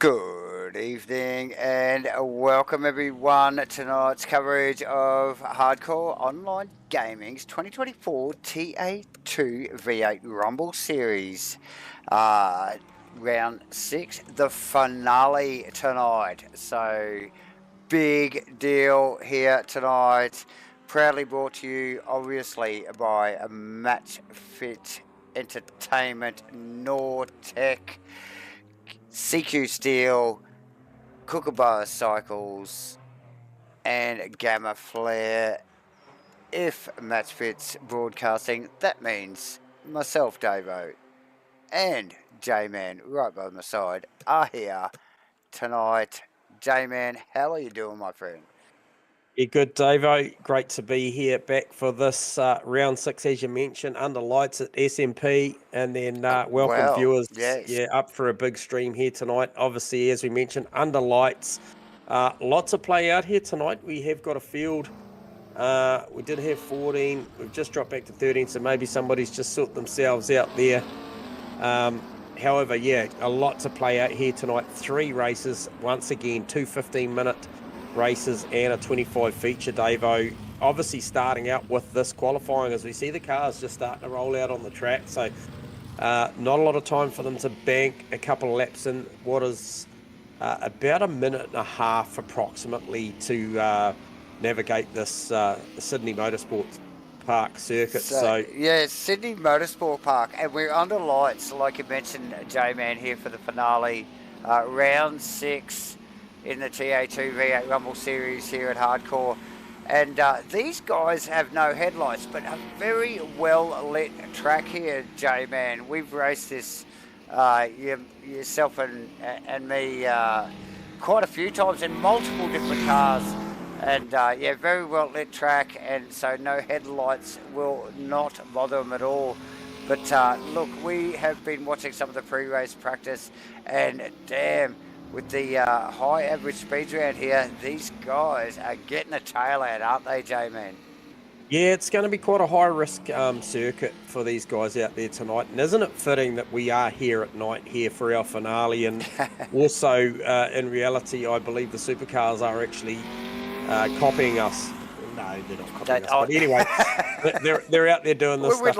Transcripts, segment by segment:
Good evening and welcome everyone to tonight's coverage of Hardcore Online Gaming's 2024 Ta2 V8 Rumble Series. Round 6, the finale tonight. So, big deal here tonight. Proudly brought to you, obviously, by Matchfit Entertainment, NAUTECH, CQ Steel, KOOKABURRA Cycles, and Gamma Flare. If Matchfit's broadcasting, that means myself, Davo, and J-Man, right by my side, are here tonight. J-Man, how are you doing, my friend? Yeah, good, Davo. Great to be here back for this round 6, as you mentioned, under lights at SMP, and then welcome viewers. Yes. Yeah, up for a big stream here tonight. Obviously, as we mentioned, under lights. Lots of play out here tonight. We have got a field. We did have 14. We've just dropped back to 13, so maybe somebody's just sorted themselves out there. However, yeah, a lot to play out here tonight. 3 races, once again, 2 15-minute races and a 25 feature, Davo. Obviously starting out with this qualifying as we see the cars just starting to roll out on the track, so not a lot of time for them to bank a couple of laps in what is about a minute and a half approximately to navigate this Sydney Motorsport Park circuit. So yeah, Sydney Motorsport Park, and we're under lights, like you mentioned, J-Man, here for the finale, round 6 in the Ta2 V8 Rumble Series here at Hardcore. And these guys have no headlights, but a very well lit track here, J-Man. We've raced this, yourself and me, quite a few times in multiple different cars. And yeah, very well lit track, and so no headlights will not bother them at all. But look, we have been watching some of the pre-race practice, and damn, with the high average speeds around here, these guys are getting a tail out, aren't they, J-Man? Yeah, it's going to be quite a high-risk circuit for these guys out there tonight. And isn't it fitting that we are here at night here for our finale? And also, in reality, I believe the supercars are actually copying us. No, they're not copying us. But anyway, they're out there doing this stuff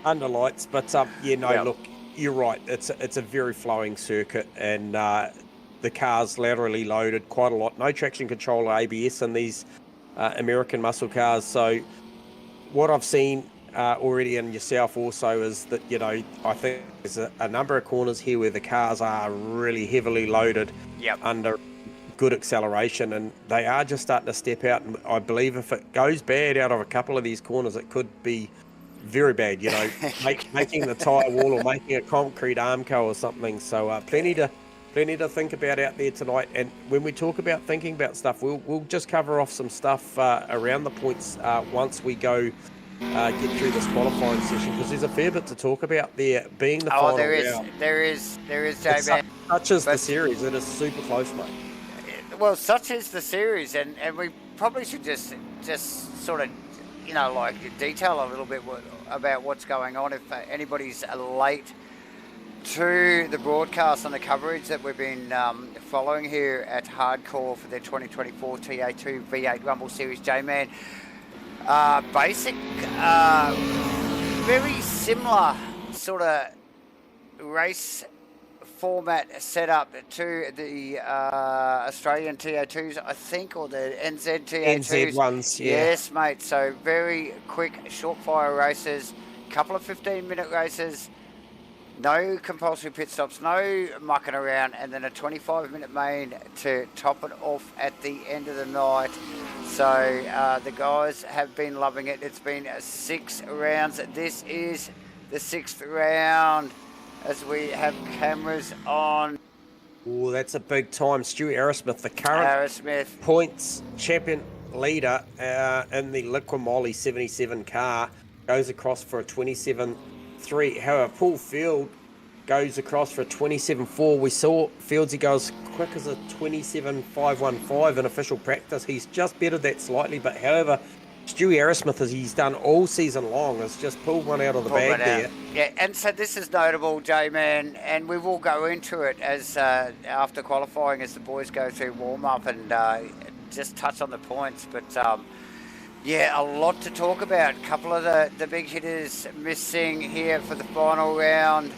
under lights. But look, you're right. It's a very flowing circuit, and the car's laterally loaded quite a lot. No traction control or ABS in these American muscle cars. So what I've seen already in yourself also is that, I think there's a number of corners here where the cars are really heavily loaded under good acceleration, and they are just starting to step out. And I believe if it goes bad out of a couple of these corners, it could be very bad, making the tyre wall or making a concrete armco or something. So plenty to think about out there tonight. And when we talk about thinking about stuff, we'll just cover off some stuff around the points once we go get through this qualifying session, because there's a fair bit to talk about there, being the final round. There is, J-Man. Such is the series. It is super close, mate. Well, such is the series, and we probably should just sort of, detail a little bit about what's going on. If anybody's late to the broadcast and the coverage that we've been following here at Hardcore for their 2024 Ta2 V8 Rumble Series, J-Man, basic, very similar sort of race format set up to the Australian Ta2s, I think, or the NZ Ta2s. NZ ones, yeah. Yes, mate. So very quick, short fire races, couple of 15-minute races, no compulsory pit stops, no mucking around, and then a 25-minute main to top it off at the end of the night. So the guys have been loving it. It's been 6 rounds. This is the 6th round, as we have cameras on. Oh, that's a big time. Stuart Aerosmith, the current points champion leader in the Liquimoli 77 car, goes across for a 27.3. However, Paul Field goes across for a 27.4. We saw Fieldsy go as quick as a 27.515 in official practice. He's just bettered that slightly, but however, Stewie Aerosmith, as he's done all season long, has just pulled one out of the bag there. Yeah, and so this is notable, J-Man, and we will go into it as after qualifying as the boys go through warm-up and just touch on the points. But, yeah, a lot to talk about. A couple of the big hitters missing here for the final round.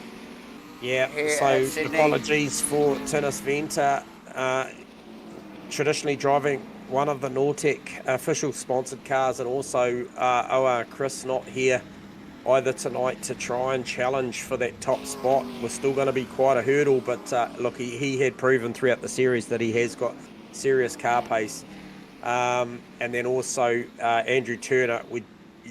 Yeah, so apologies for Tennis Venter, traditionally driving one of the NAUTECH official sponsored cars, and also OR Chris not here either tonight to try and challenge for that top spot. Was still going to be quite a hurdle, but look, he had proven throughout the series that he has got serious car pace. And then also Andrew Turner, we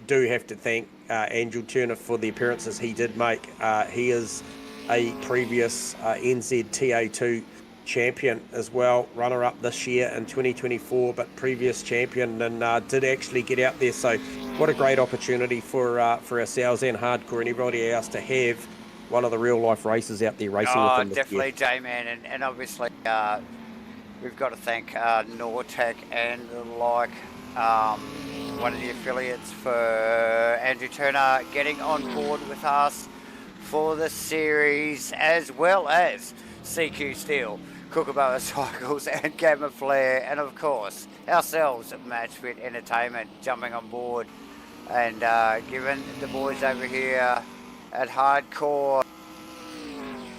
do have to thank Andrew Turner for the appearances he did make. He is a previous NZ Ta2 champion as well, runner-up this year in 2024, but previous champion, and did actually get out there. So what a great opportunity for ourselves and Hardcore and everybody else to have one of the real-life races out there racing with them this definitely, year. J-Man, and obviously we've got to thank NAUTECH and like one of the affiliates for Andrew Turner getting on board with us for the series, as well as CQ Steel, KOOKABURRA Cycles and Gamma Flare, and of course ourselves at Matchfit Entertainment jumping on board and giving the boys over here at Hardcore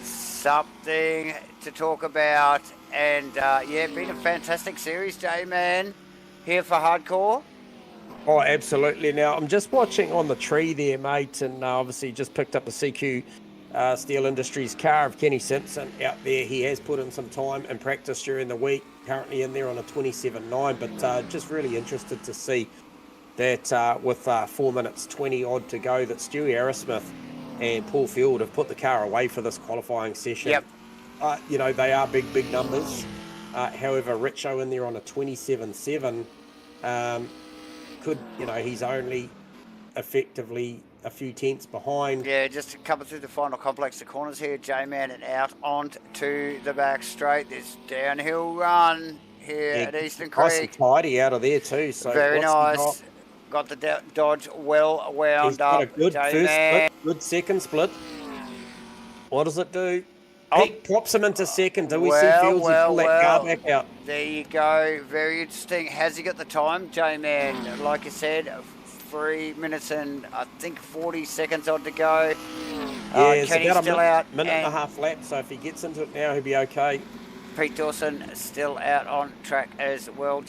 something to talk about. And yeah, been a fantastic series, J-Man, here for Hardcore. Oh, absolutely. Now, I'm just watching on the tree there, mate, and obviously just picked up the CQ Steel Industries car of Kenny Simpson out there. He has put in some time and practice during the week, currently in there on a 27.9, but just really interested to see that with 4 minutes 20 odd to go, that Stewie Aerosmith and Paul Field have put the car away for this qualifying session. Yep. You know, they are big numbers. However, Richo in there on a 27.7 could, you know, he's only effectively a few tenths behind. Yeah, just coming through the final complex, the corners here, J-Man, and out onto the back straight. This downhill run here at Eastern Creek. Nice and tidy out of there too. So very nice. Got the Dodge well wound he's got up. A good first split, good second split. What does it do? Oh. He pops him into second. Do we see Fields pull that car back out? There you go. Very interesting. Has he got the time, J-Man? Like you said, 3 minutes and I think 40 seconds odd to go. Yeah, it's Kenny's about still a out. minute and a half lap, so if he gets into it now, he'll be okay. Pete Dawson still out on track as well.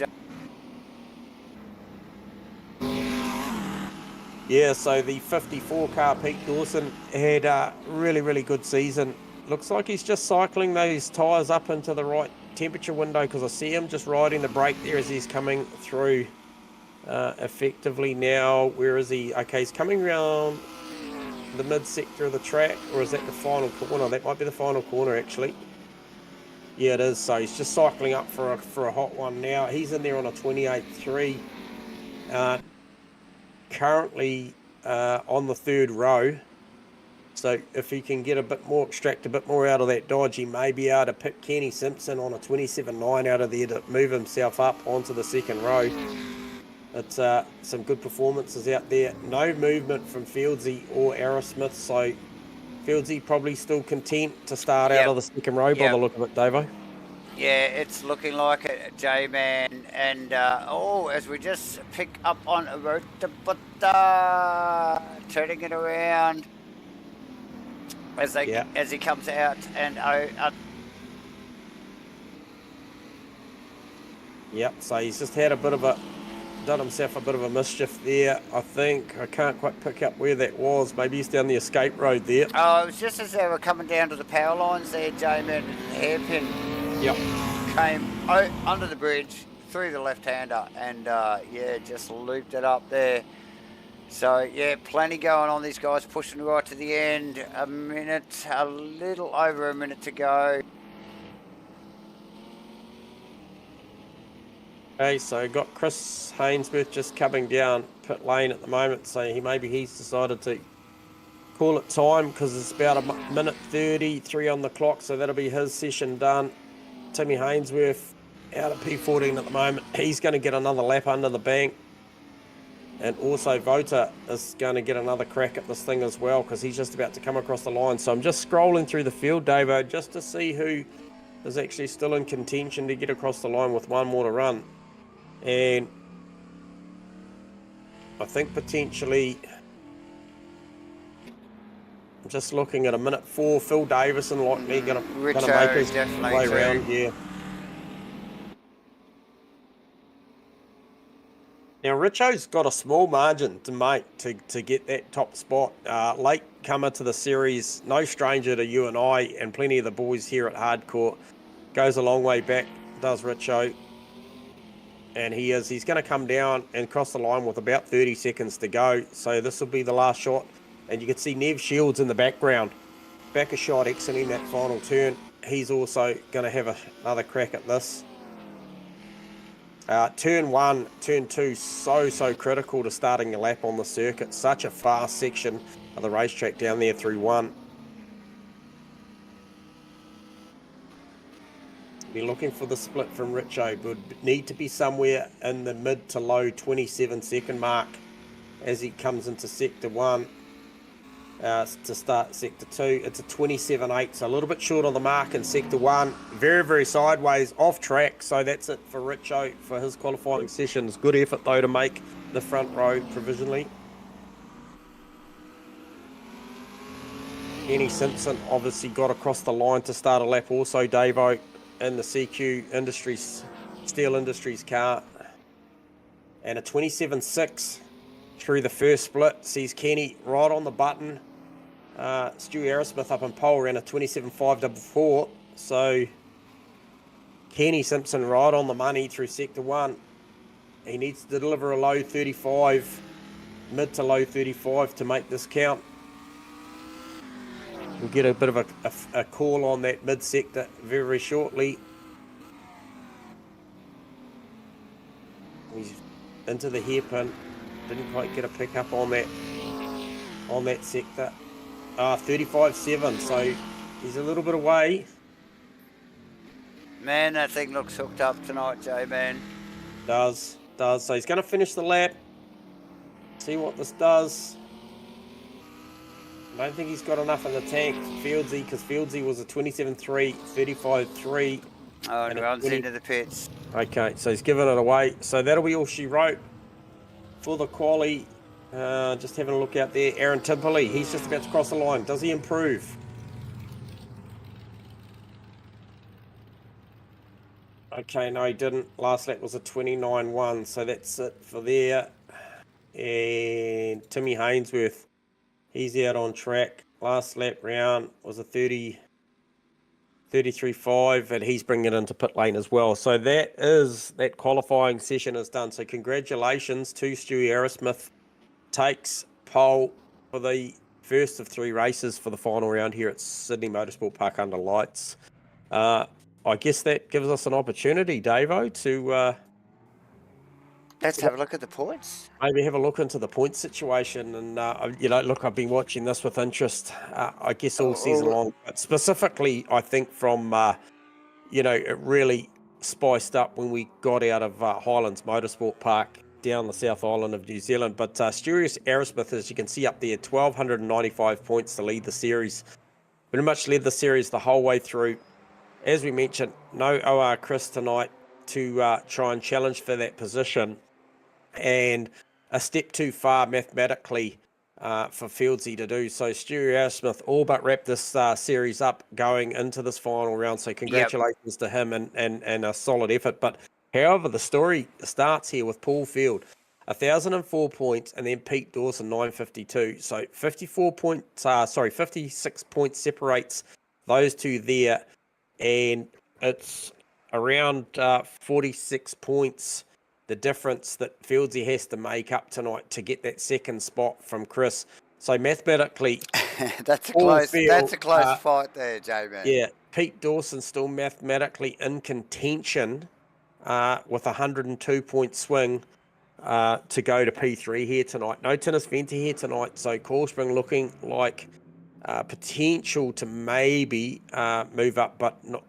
Yeah, so the 54 car Pete Dawson had a really good season. Looks like he's just cycling those tyres up into the right temperature window, because I see him just riding the brake there as he's coming through effectively now. Where is he? Okay, he's coming around the mid-sector of the track, or is that the final corner? That might be the final corner, actually. Yeah, it is. So he's just cycling up for a hot one now. He's in there on a 28.3. Currently on the third row. So if he can get a bit more, extract a bit more out of that Dodge, he may be able to pick Kenny Simpson on a 27.9 out of there to move himself up onto the second row. It's some good performances out there. No movement from Fieldsy or Aerosmith, so Fieldsy probably still content to start out of the second row by the look of it, Davo. Yeah, it's looking like it, J-Man. And, as we just pick up on Rota, turning it around as he comes out and out. Yep, so he's just had done himself a bit of a mischief there, I think. I can't quite pick up where that was. Maybe he's down the escape road there. Oh, it was just as they were coming down to the power lines there, J-Man. Hairpin came under the bridge, through the left-hander, and just looped it up there. So, yeah, plenty going on. These guys pushing right to the end. A little over a minute to go. Okay, so got Chris Hainsworth just coming down pit lane at the moment, so he's decided to call it time, because it's about a minute 33 on the clock, so that'll be his session done. Timmy Hainsworth out at P14 at the moment. He's going to get another lap under the bank. And also Vota is going to get another crack at this thing as well, because he's just about to come across the line. So I'm just scrolling through the field, Davo, just to see who is actually still in contention to get across the line with one more to run. And I think potentially, I'm just looking at a minute 4, Phil Davison, like me, going to make his way around here. Now, Richo's got a small margin to make to get that top spot. Late comer to the series, no stranger to you and I, and plenty of the boys here at Hardcore. Goes a long way back, does Richo. And he's going to come down and cross the line with about 30 seconds to go. So this will be the last shot. And you can see Nev Shields in the background. Back a shot, exiting that final turn. He's also going to have another crack at this. Turn 1, turn 2, so critical to starting a lap on the circuit. Such a fast section of the racetrack down there through 1. Be looking for the split from Richo. Would need to be somewhere in the mid to low 27-second mark as he comes into sector 1 to start sector 2. It's a 27.8, so a little bit short on the mark in sector 1. Very sideways, off track. So that's it for Richo for his qualifying sessions. Good effort though to make the front row provisionally. Kenny Simpson obviously got across the line to start a lap also, Davo, in the CQ Industries, Steel Industries car. And a 27.6 through the first split. Sees Kenny right on the button. Stu Aerosmith up in pole ran a 27.544. So Kenny Simpson right on the money through sector 1. He needs to deliver a low 35, mid to low 35 to make this count. We'll get a bit of a call on that mid-sector very shortly. He's into the hairpin. Didn't quite get a pick up on that sector. 35.7, so he's a little bit away. Man, that thing looks hooked up tonight, J-Man. Does. So he's going to finish the lap. See what this does. I don't think he's got enough in the tank, Fieldsy, because Fieldsy was a 27.3, 35.3. Oh, and runs into the pits. Okay, so he's given it away. So that'll be all she wrote for the quali. Just having a look out there. Aaron Timperley, he's just about to cross the line. Does he improve? Okay, no, he didn't. Last lap was a 29.1, so that's it for there. And Timmy Hainsworth, he's out on track. Last lap round was a 33.5, and he's bringing it into pit lane as well. So that qualifying session is done. So congratulations to Stewie Aerosmith. Takes pole for the first of 3 races for the final round here at Sydney Motorsport Park under lights. I guess that gives us an opportunity, Davo, to let's have a look at the points. Maybe have a look into the point situation. And, look, I've been watching this with interest, I guess, all season long. But specifically, I think from, it really spiced up when we got out of Highlands Motorsport Park down the South Island of New Zealand. But Stewie Aerosmith, as you can see up there, 1,295 points to lead the series. Pretty much led the series the whole way through. As we mentioned, no OR Chris tonight to try and challenge for that position. And a step too far mathematically for Fieldsy to do. So Stewie Aerosmith all but wrapped this series up going into this final round. So congratulations to him and a solid effort. But however, the story starts here with Paul Field, 1,004 points, and then Pete Dawson, 952. So 56 points separates those two there. And it's around 46 points, the difference that Fieldsy has to make up tonight to get that second spot from Chris. So mathematically, that's a close fight there, J-Man. Yeah, Pete Dawson still mathematically in contention with a 102-point swing to go to P3 here tonight. No Tennis Venti here tonight, so Corspring looking like potential to maybe move up, but not.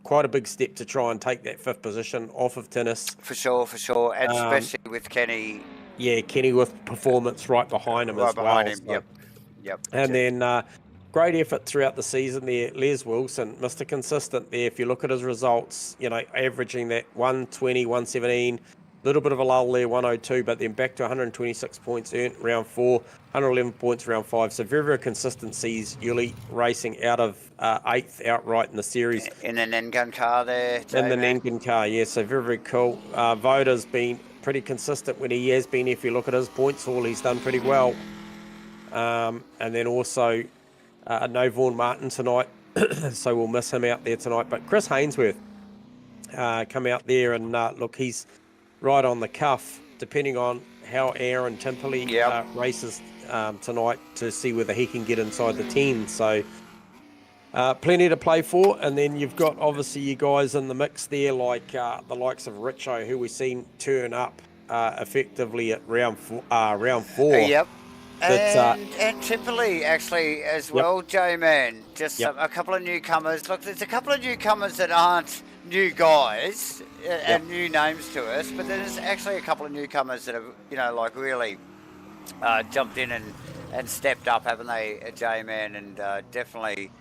Quite a big step to try and take that 5th position off of Tennis. For sure, and especially with Kenny Yeah, Kennyworth Performance right behind him right as behind well. him. So. Yep. And then great effort throughout the season there, Les Wilson, Mr. Consistent there. If you look at his results, averaging that 120, 117, little bit of a lull there, 102, but then back to 126 points earned round 4, 111 points round 5. So very, very consistent sees Yuli racing out of 8th outright in the series. In an N-gun car there, In the Nankin car, yeah, so very, very cool. Voda's been pretty consistent when he has been. If you look at his points haul, he's done pretty well. And then also no Vaughan Martin tonight, so we'll miss him out there tonight. But Chris Hainsworth come out there and look, he's right on the cuff, depending on how Aaron Timperley races tonight to see whether he can get inside the 10. So plenty to play for. And then you've got obviously you guys in the mix there, like the likes of Richo, who we've seen turn up effectively at round 4. Yep. And Timperley actually as well, J-Man. Just a couple of newcomers. Look, there's a couple of newcomers that aren't new guys and new names to us, but there's actually a couple of newcomers that have, like really jumped in and stepped up, haven't they, J-Man? And definitely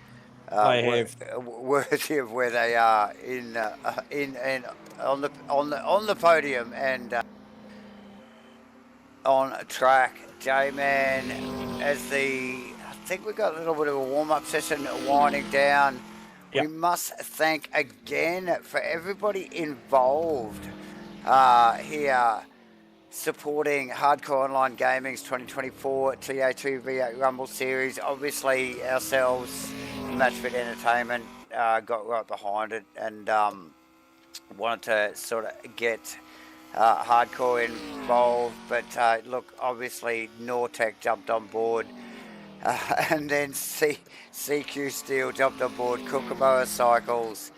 worthy of where they are in on the podium and on track. J-Man, I think we've got a little bit of a warm-up session winding down. We must thank again for everybody involved here supporting Hardcore Online Gaming's 2024 Ta2 V8 Rumble Series. Obviously ourselves, Matchfit Entertainment, got right behind it and wanted to sort of get Hardcore involved, but look, obviously NAUTECH jumped on board, and then CQ Steel jumped on board, KOOKABURRA Cycles,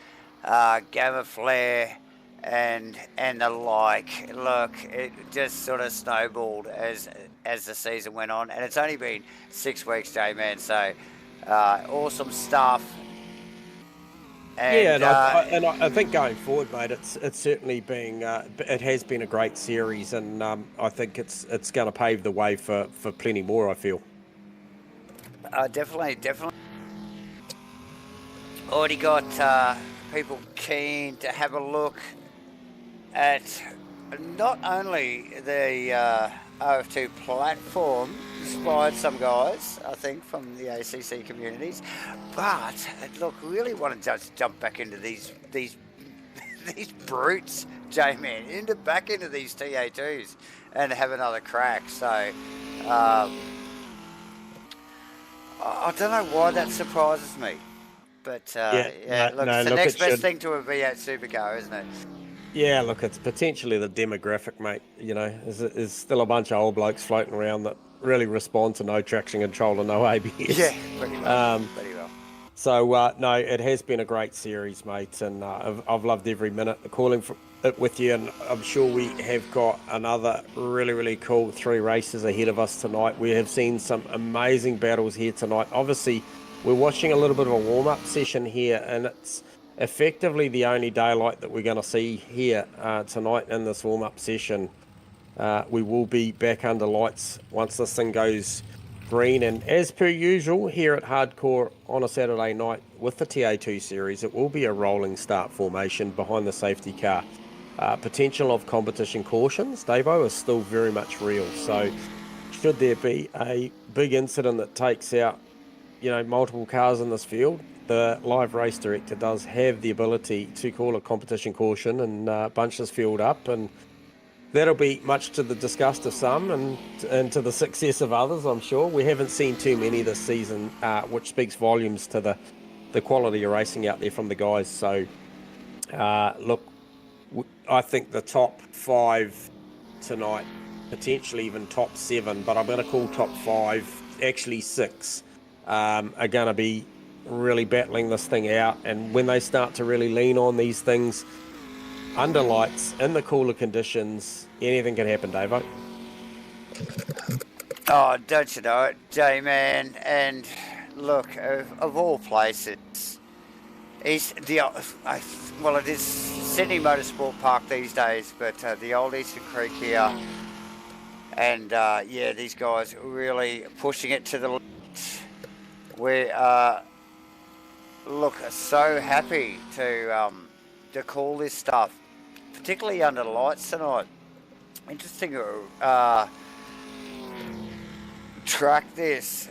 Gamma Flare, and the like. Look, it just sort of snowballed as the season went on, and it's only been 6 weeks, J-Man. So awesome stuff. And, I think going forward, mate, it's certainly been it has been a great series, and I think it's going to pave the way for plenty more. I feel. Definitely. Already got people keen to have a look at not only the RF2 platform, inspired some guys, I think, from the ACC communities, but look, really want to just jump back into these brutes, J-Man, back into these TA2s and have another crack. So I don't know why that surprises me, but it's the next best thing to a V8 supercar, isn't it? Yeah, look, it's potentially the demographic, mate. There's still a bunch of old blokes floating around that really respond to no traction control and no ABS. Yeah, pretty well. So, no, it has been a great series, mate, and I've loved every minute calling for it with you, and I'm sure we have got another really, really cool 3 races ahead of us tonight. We have seen some amazing battles here tonight. Obviously, we're watching a little bit of a warm-up session here, and it's effectively the only daylight that we're going to see here tonight in this warm-up session. We will be back under lights once this thing goes green, and as per usual here at Hardcore on a Saturday night with the TA2 series, it will be a rolling start formation behind the safety car. Potential of competition cautions, Davo, is still very much real, so should there be a big incident that takes out multiple cars in this field, the live race director does have the ability to call a competition caution and bunch this field up, and that'll be much to the disgust of some and to the success of others, I'm sure. We haven't seen too many this season, which speaks volumes to the quality of racing out there from the guys. So, look, I think the top 5 tonight, potentially even top 7, but I'm going to call top 5, actually 6, are going to be really battling this thing out. And when they start to really lean on these things under lights in the cooler conditions, anything can happen, Davo. Oh, don't you know it, J-Man? And look, of all places, it is Sydney Motorsport Park these days, but the old Eastern Creek here And yeah, these guys really pushing it to the limit. We are so happy to call this stuff, particularly under lights tonight. Interesting track this,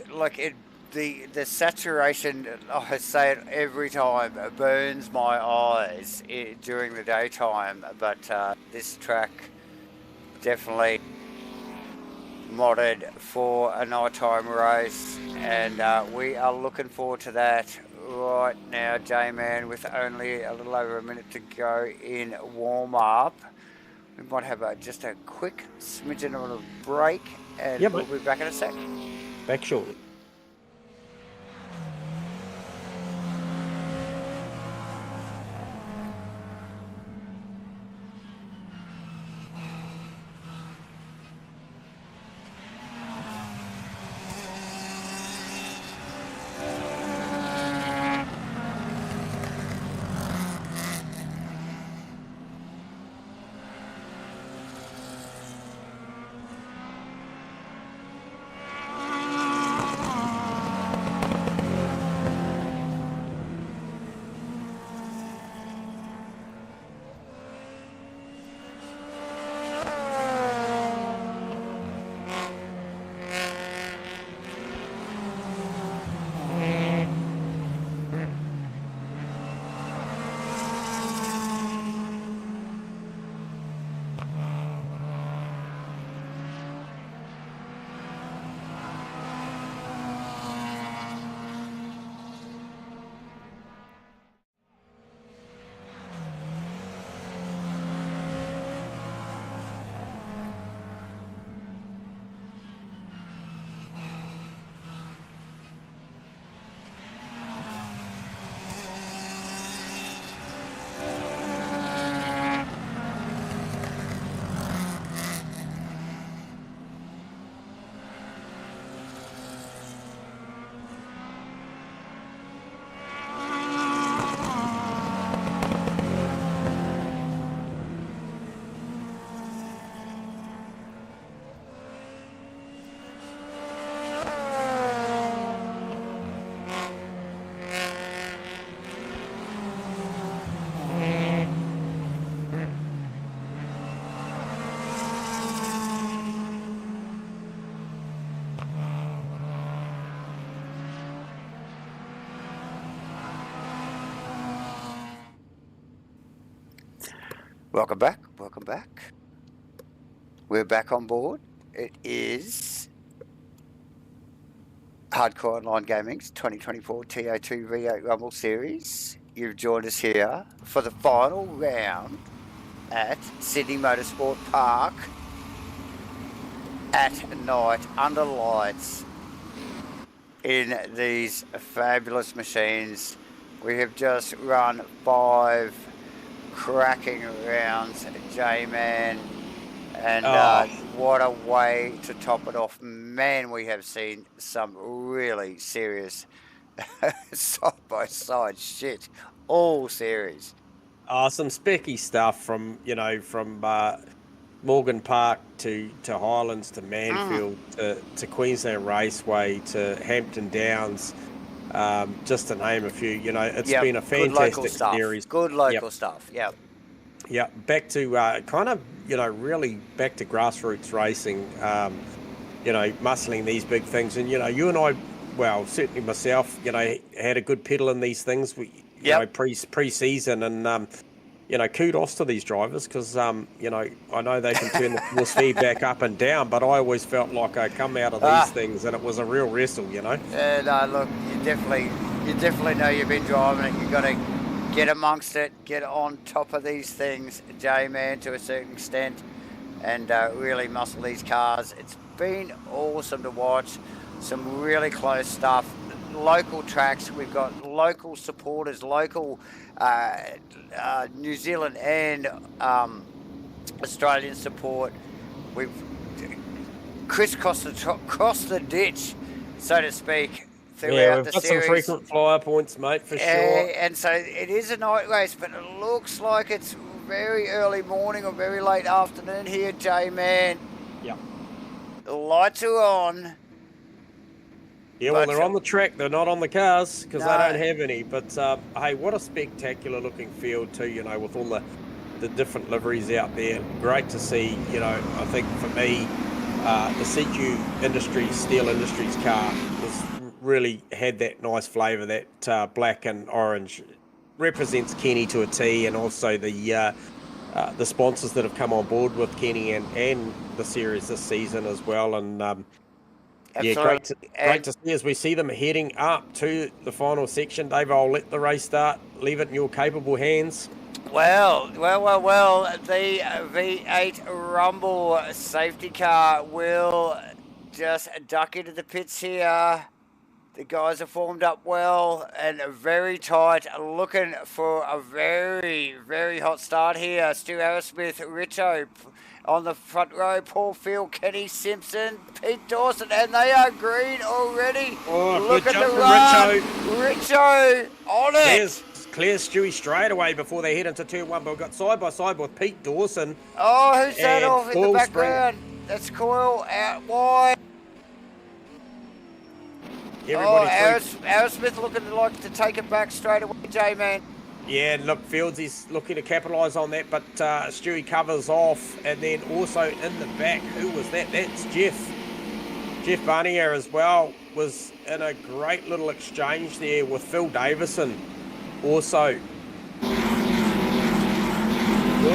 the saturation, I say it every time, burns my eyes during the daytime, but this track definitely modded for a nighttime race, and we are looking forward to that right now, J-Man, with only a little over a minute to go in warm-up. We might have just a quick smidgen of a break, and we'll be back in a sec. Back shortly. Welcome back. We're back on board. It is Hardcore Online Gaming's 2024 Ta2 V8 Rumble Series. You've joined us here for the final round at Sydney Motorsport Park at night under lights in these fabulous machines. We have just run 5 cracking rounds, J-Man, and what a way to top it off. Man, we have seen some really serious side-by-side shit all series. Some specky stuff from Morgan Park to Highlands to Manfield to Queensland Raceway to Hampton Downs, just to name a few. It's been a fantastic series. Good local stuff. Yeah, back to really back to grassroots racing. Muscling these big things, and you and I, well, certainly myself, had a good pedal in these things. Pre-season, and kudos to these drivers, because I know they can turn the force feedback up and down, but I always felt like I come out of these things and it was a real wrestle. Yeah, no, look, you definitely know you've been driving it. You got to get amongst it, get on top of these things, J-Man, to a certain extent, and really muscle these cars. It's been awesome to watch. Some really close stuff. Local tracks. We've got local supporters, local New Zealand and Australian support. We've crisscrossed the ditch, so to speak, throughout we've the got series. Some frequent flyer points, mate, for sure. And so it is a night race, but it looks like it's very early morning or very late afternoon here, J-Man. Yeah. The lights are on. Yeah, well, they're on the track. They're not on the cars because No. they don't have any. But hey, what a spectacular looking field too, you know, with all the different liveries out there. Great to see, you know. I think for me, the CQ Industries, Steel Industries car was really had that nice flavour, that black and orange. Represents Kenny to a T, and also the sponsors that have come on board with Kenny and the series this season as well. And yeah, great to see as we see them heading up to the final section. Dave, I'll let the race start. Leave it in your capable hands. Well. The V8 Rumble safety car will just duck into the pits here. The guys are formed up well and very tight, looking for a very, very hot start here. Stu Arrowsmith, Richo on the front row, Paul Field, Kenny Simpson, Pete Dawson, and they are green already. Oh, look good at jump the from run. Richo. Richo on it. Clear Stewie straight away before they head into turn one, but we've got side by side with Pete Dawson. Oh, who's that off in the Coil background? That's Coil out wide. Arrowsmith looking like to take it back straight away, J-Man. Yeah, look, Fields is looking to capitalise on that, but Stewie covers off, and then also in the back, who was that? That's Jeff. Jeff Barnier as well was in a great little exchange there with Phil Davison. Also, good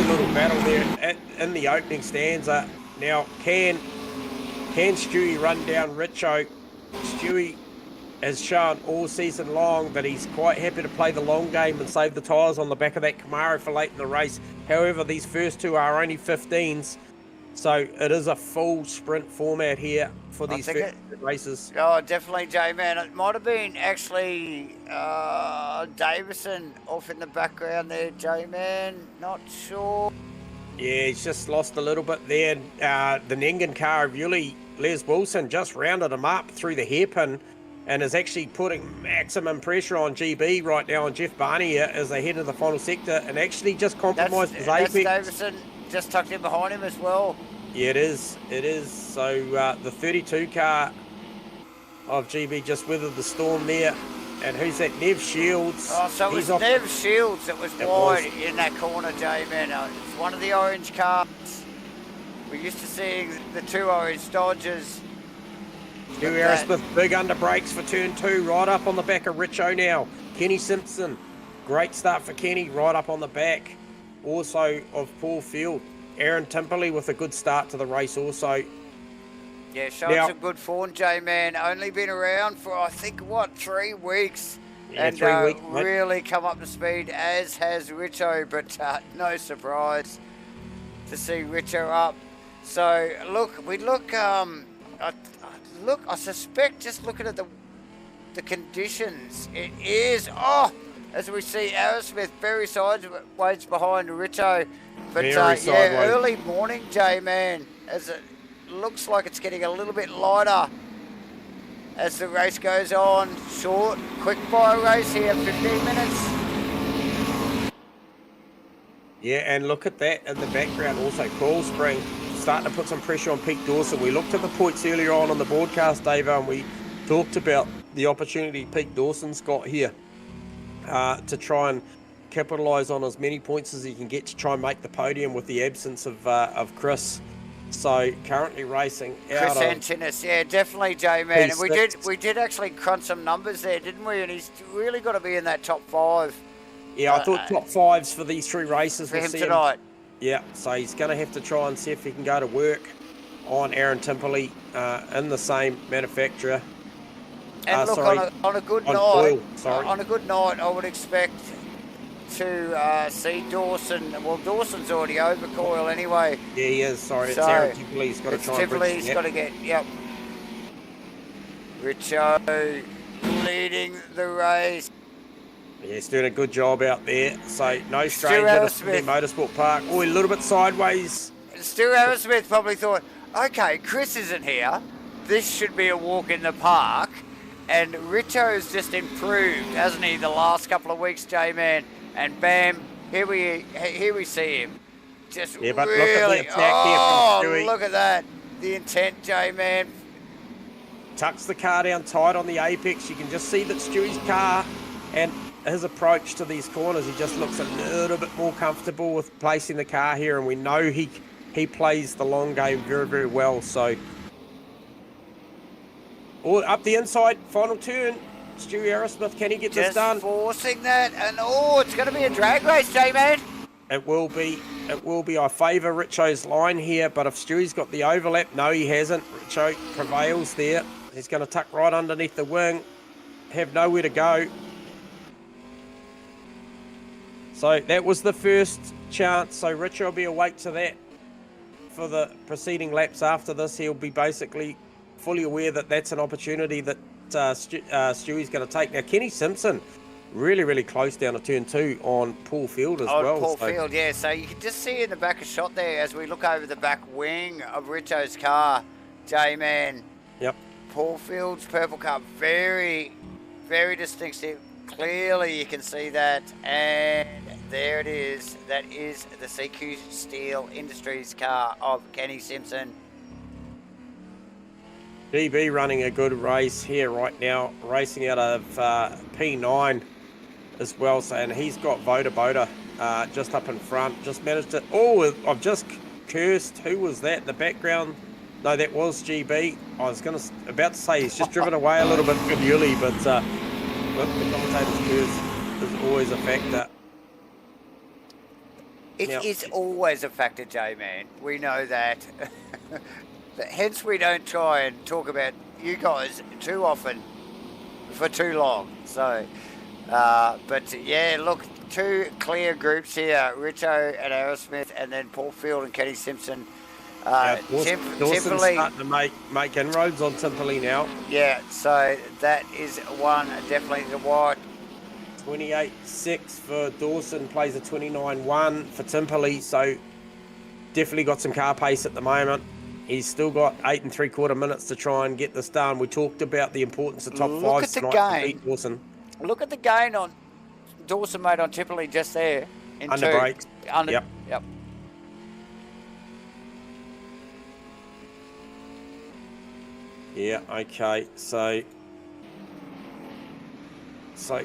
little battle there in the opening stanza. Now, can Stewie run down Richo? Stewie has shown all season long that he's quite happy to play the long game and save the tyres on the back of that Camaro for late in the race. However, these first two are only 15s, so it is a full sprint format here for these first races. Oh, definitely, J-Man. It might have been actually Davison off in the background there, J-Man. Not sure. Yeah, he's just lost a little bit there. The Nengan car of Yuli, Les Wilson, just rounded him up through the hairpin and is actually putting maximum pressure on GB right now on Jeff Barnier as they head into the final sector, and actually just compromised his apex. Davison just tucked in behind him as well. Yeah, it is. So the 32 car of GB just weathered the storm there. And who's that? Nev Shields. Oh, so it was Nev Shields that was wide in that corner, J-Man. It's one of the orange cars. We're used to seeing the two orange Dodgers. Stu Arrowsmith, big under brakes for turn two, right up on the back of Richo now. Kenny Simpson, great start for Kenny, right up on the back. Also of Paul Field. Aaron Timperley with a good start to the race also. Yeah, showing some good form, J-Man. Only been around for, I think, 3 weeks? Yeah, and 3 weeks, really come up to speed, as has Richo, but no surprise to see Richo up. So, I suspect, just looking at the conditions, it is, as we see Arrowsmith very sideways behind Richo. But early morning, J-Man, as it looks like it's getting a little bit lighter as the race goes on. Short, quick fire race here, 15 minutes. Yeah, and look at that in the background also. Coil Spring starting to put some pressure on Pete Dawson. We looked at the points earlier on the broadcast, Dave, and we talked about the opportunity Pete Dawson's got here to try and capitalise on as many points as he can get to try and make the podium with the absence of Chris. So currently racing out Chris Antinis, yeah, definitely, J-Man. And we did actually crunch some numbers there, didn't we? And he's really got to be in that top 5. Yeah, I thought top 5s for these 3 races for him tonight. Yeah, so he's going to have to try and see if he can go to work on Aaron Timperley in the same manufacturer. And look, on a good night, I would expect to see Dawson. Well, Dawson's already over Coil anyway. Yeah, he is. Sorry, it's Aaron Timperley. He's got to try and bridge. He's got to get, Richo leading the race. Yeah, he's doing a good job out there. So no stranger to Motorsport Park. Oh, a little bit sideways. Stu Arrowsmith probably thought, okay, Chris isn't here. This should be a walk in the park. And Richo's just improved, hasn't he, the last couple of weeks, J-Man? And bam, here we see him. Just but really, look at the attack here from Stewie. Look at that. the intent, J-Man. Tucks the car down tight on the apex. You can just see that Stewie's car and his approach to these corners, he just looks a little bit more comfortable with placing the car here, and we know he plays the long game very, very well. So up the inside, final turn. Stewie Aerosmith, can he get this done? Just forcing that, and it's going to be a drag race, J-Man. It will be. I favour Richo's line here, but if Stewie's got the overlap, no, he hasn't. Richo prevails there. He's going to tuck right underneath the wing, have nowhere to go. So that was the first chance. So Richo will be awake to that for the preceding laps after this. He'll be basically fully aware that that's an opportunity that Stewie's going to take. Now, Kenny Simpson, really, really close down to turn 2 on Paul Field as well. Paul Field, yeah. So you can just see in the back of shot there as we look over the back wing of Richo's car, J-Man. Yep. Paul Field's purple car, very, very distinctive. Clearly you can see that, and there it is. That is the CQ Steel Industries car of Kenny Simpson. DB running a good race here right now, racing out of P9 as well. So, and he's got Voda just up in front. Just managed to. Oh, I've just cursed. Who was that in the background? No, that was GB. I was about to say he's just driven away a little bit from Yuli, but the commentator's curse is always a factor. It is always a factor, J-Man. We know that. Hence we don't try and talk about you guys too often for too long. So, but yeah, look, 2 clear groups here, Richo and Aerosmith, and then Paul Field and Kenny Simpson. Dawson's starting to make inroads on Timperley now. Yeah, so that is one definitely to watch. 28.6 for Dawson, plays a 29.1 for Timperley, so definitely got some car pace at the moment. He's still got 8 3/4 minutes to try and get this done. We talked about the importance of top 5 tonight to beat Dawson. Look at the gain on Dawson made on Timperley just there. Under brakes. Yep. Yeah, okay, so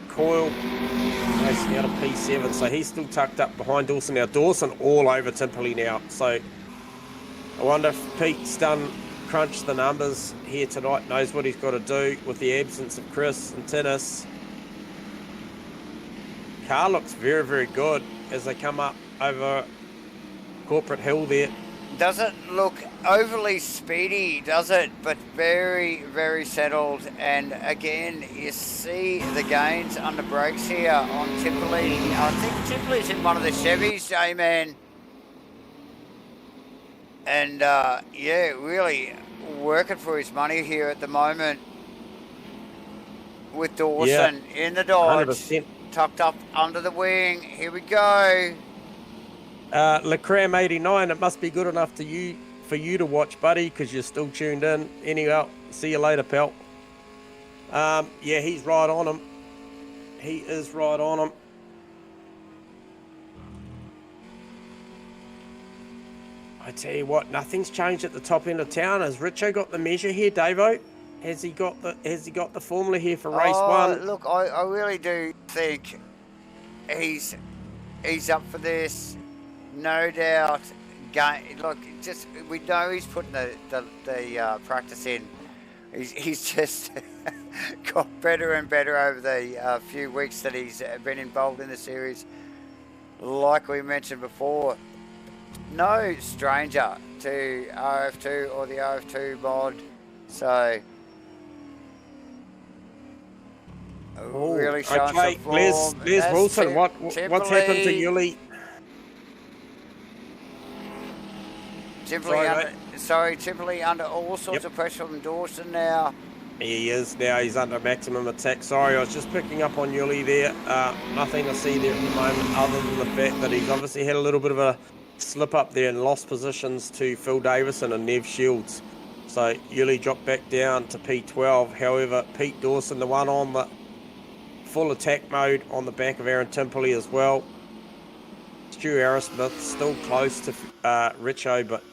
Coyle racing out of P7, so he's still tucked up behind Dawson now. Dawson all over Timperley now, so I wonder if Pete's crunched the numbers here tonight, knows what he's got to do with the absence of Chris and Tinnis. Car looks very, very good as they come up over Corporate Hill there. Doesn't look overly speedy, does it? But very, very settled. And again, you see the gains under brakes here on Timperley. I think Timperley's in one of the Chevys, J-Man. And yeah, really working for his money here at the moment with Dawson in the Dodge, 100%. Tucked up under the wing. Here we go. Lecram 89, it must be good enough for you to watch, buddy, because you're still tuned in. Anyway, see you later, pal. Yeah, he's right on him. He is right on him. I tell you what, nothing's changed at the top end of town. Has Richo got the measure here, Davo? Has he got the formula here for race 1? Look, I really do think he's up for this. No doubt. Look, just we know he's putting the practice in. He's just got better and better over the few weeks that he's been involved in the series. Like we mentioned before, no stranger to RF2 or the RF2 mod. So really showing some form. Les Wilson, what's happened to Yuli? Timperley under all sorts of pressure from Dawson now. He is now. He's under maximum attack. Sorry, I was just picking up on Yuli there. Nothing to see there at the moment other than the fact that he's obviously had a little bit of a slip up there and lost positions to Phil Davison and Nev Shields. So Yuli dropped back down to P12. However, Pete Dawson, the one on the full attack mode on the back of Aaron Timperley as well. Stu Aerosmith still close to Richo, but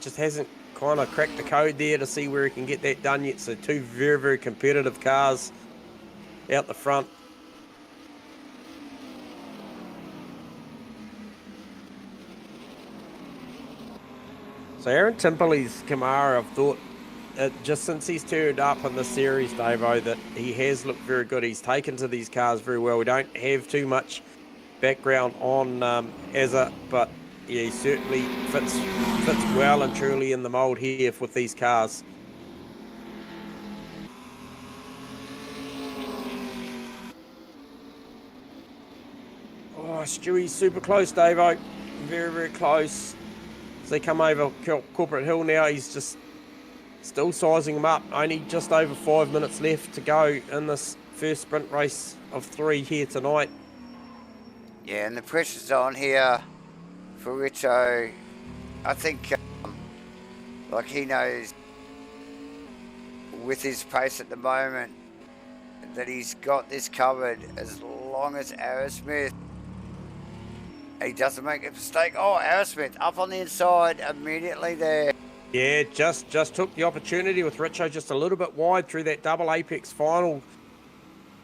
just hasn't kind of crack the code there to see where he can get that done yet. So two very, very competitive cars out the front. So Aaron Timperley's Camaro, I've thought, just since he's turned up in the series, Davo, that he has looked very good. He's taken to these cars very well. We don't have too much background on Azza, but yeah, he certainly fits well and truly in the mould here with these cars. Oh, Stewie's super close, Davo. Very, very close. As they come over Corporate Hill now, he's just still sizing them up. Only just over 5 minutes left to go in this first sprint race of 3 here tonight. Yeah, and the pressure's on here for Richo. I think, like, he knows with his pace at the moment that he's got this covered as long as Aerosmith, he doesn't make a mistake. Oh, Aerosmith up on the inside immediately there. Yeah, just took the opportunity with Richo just a little bit wide through that double apex final.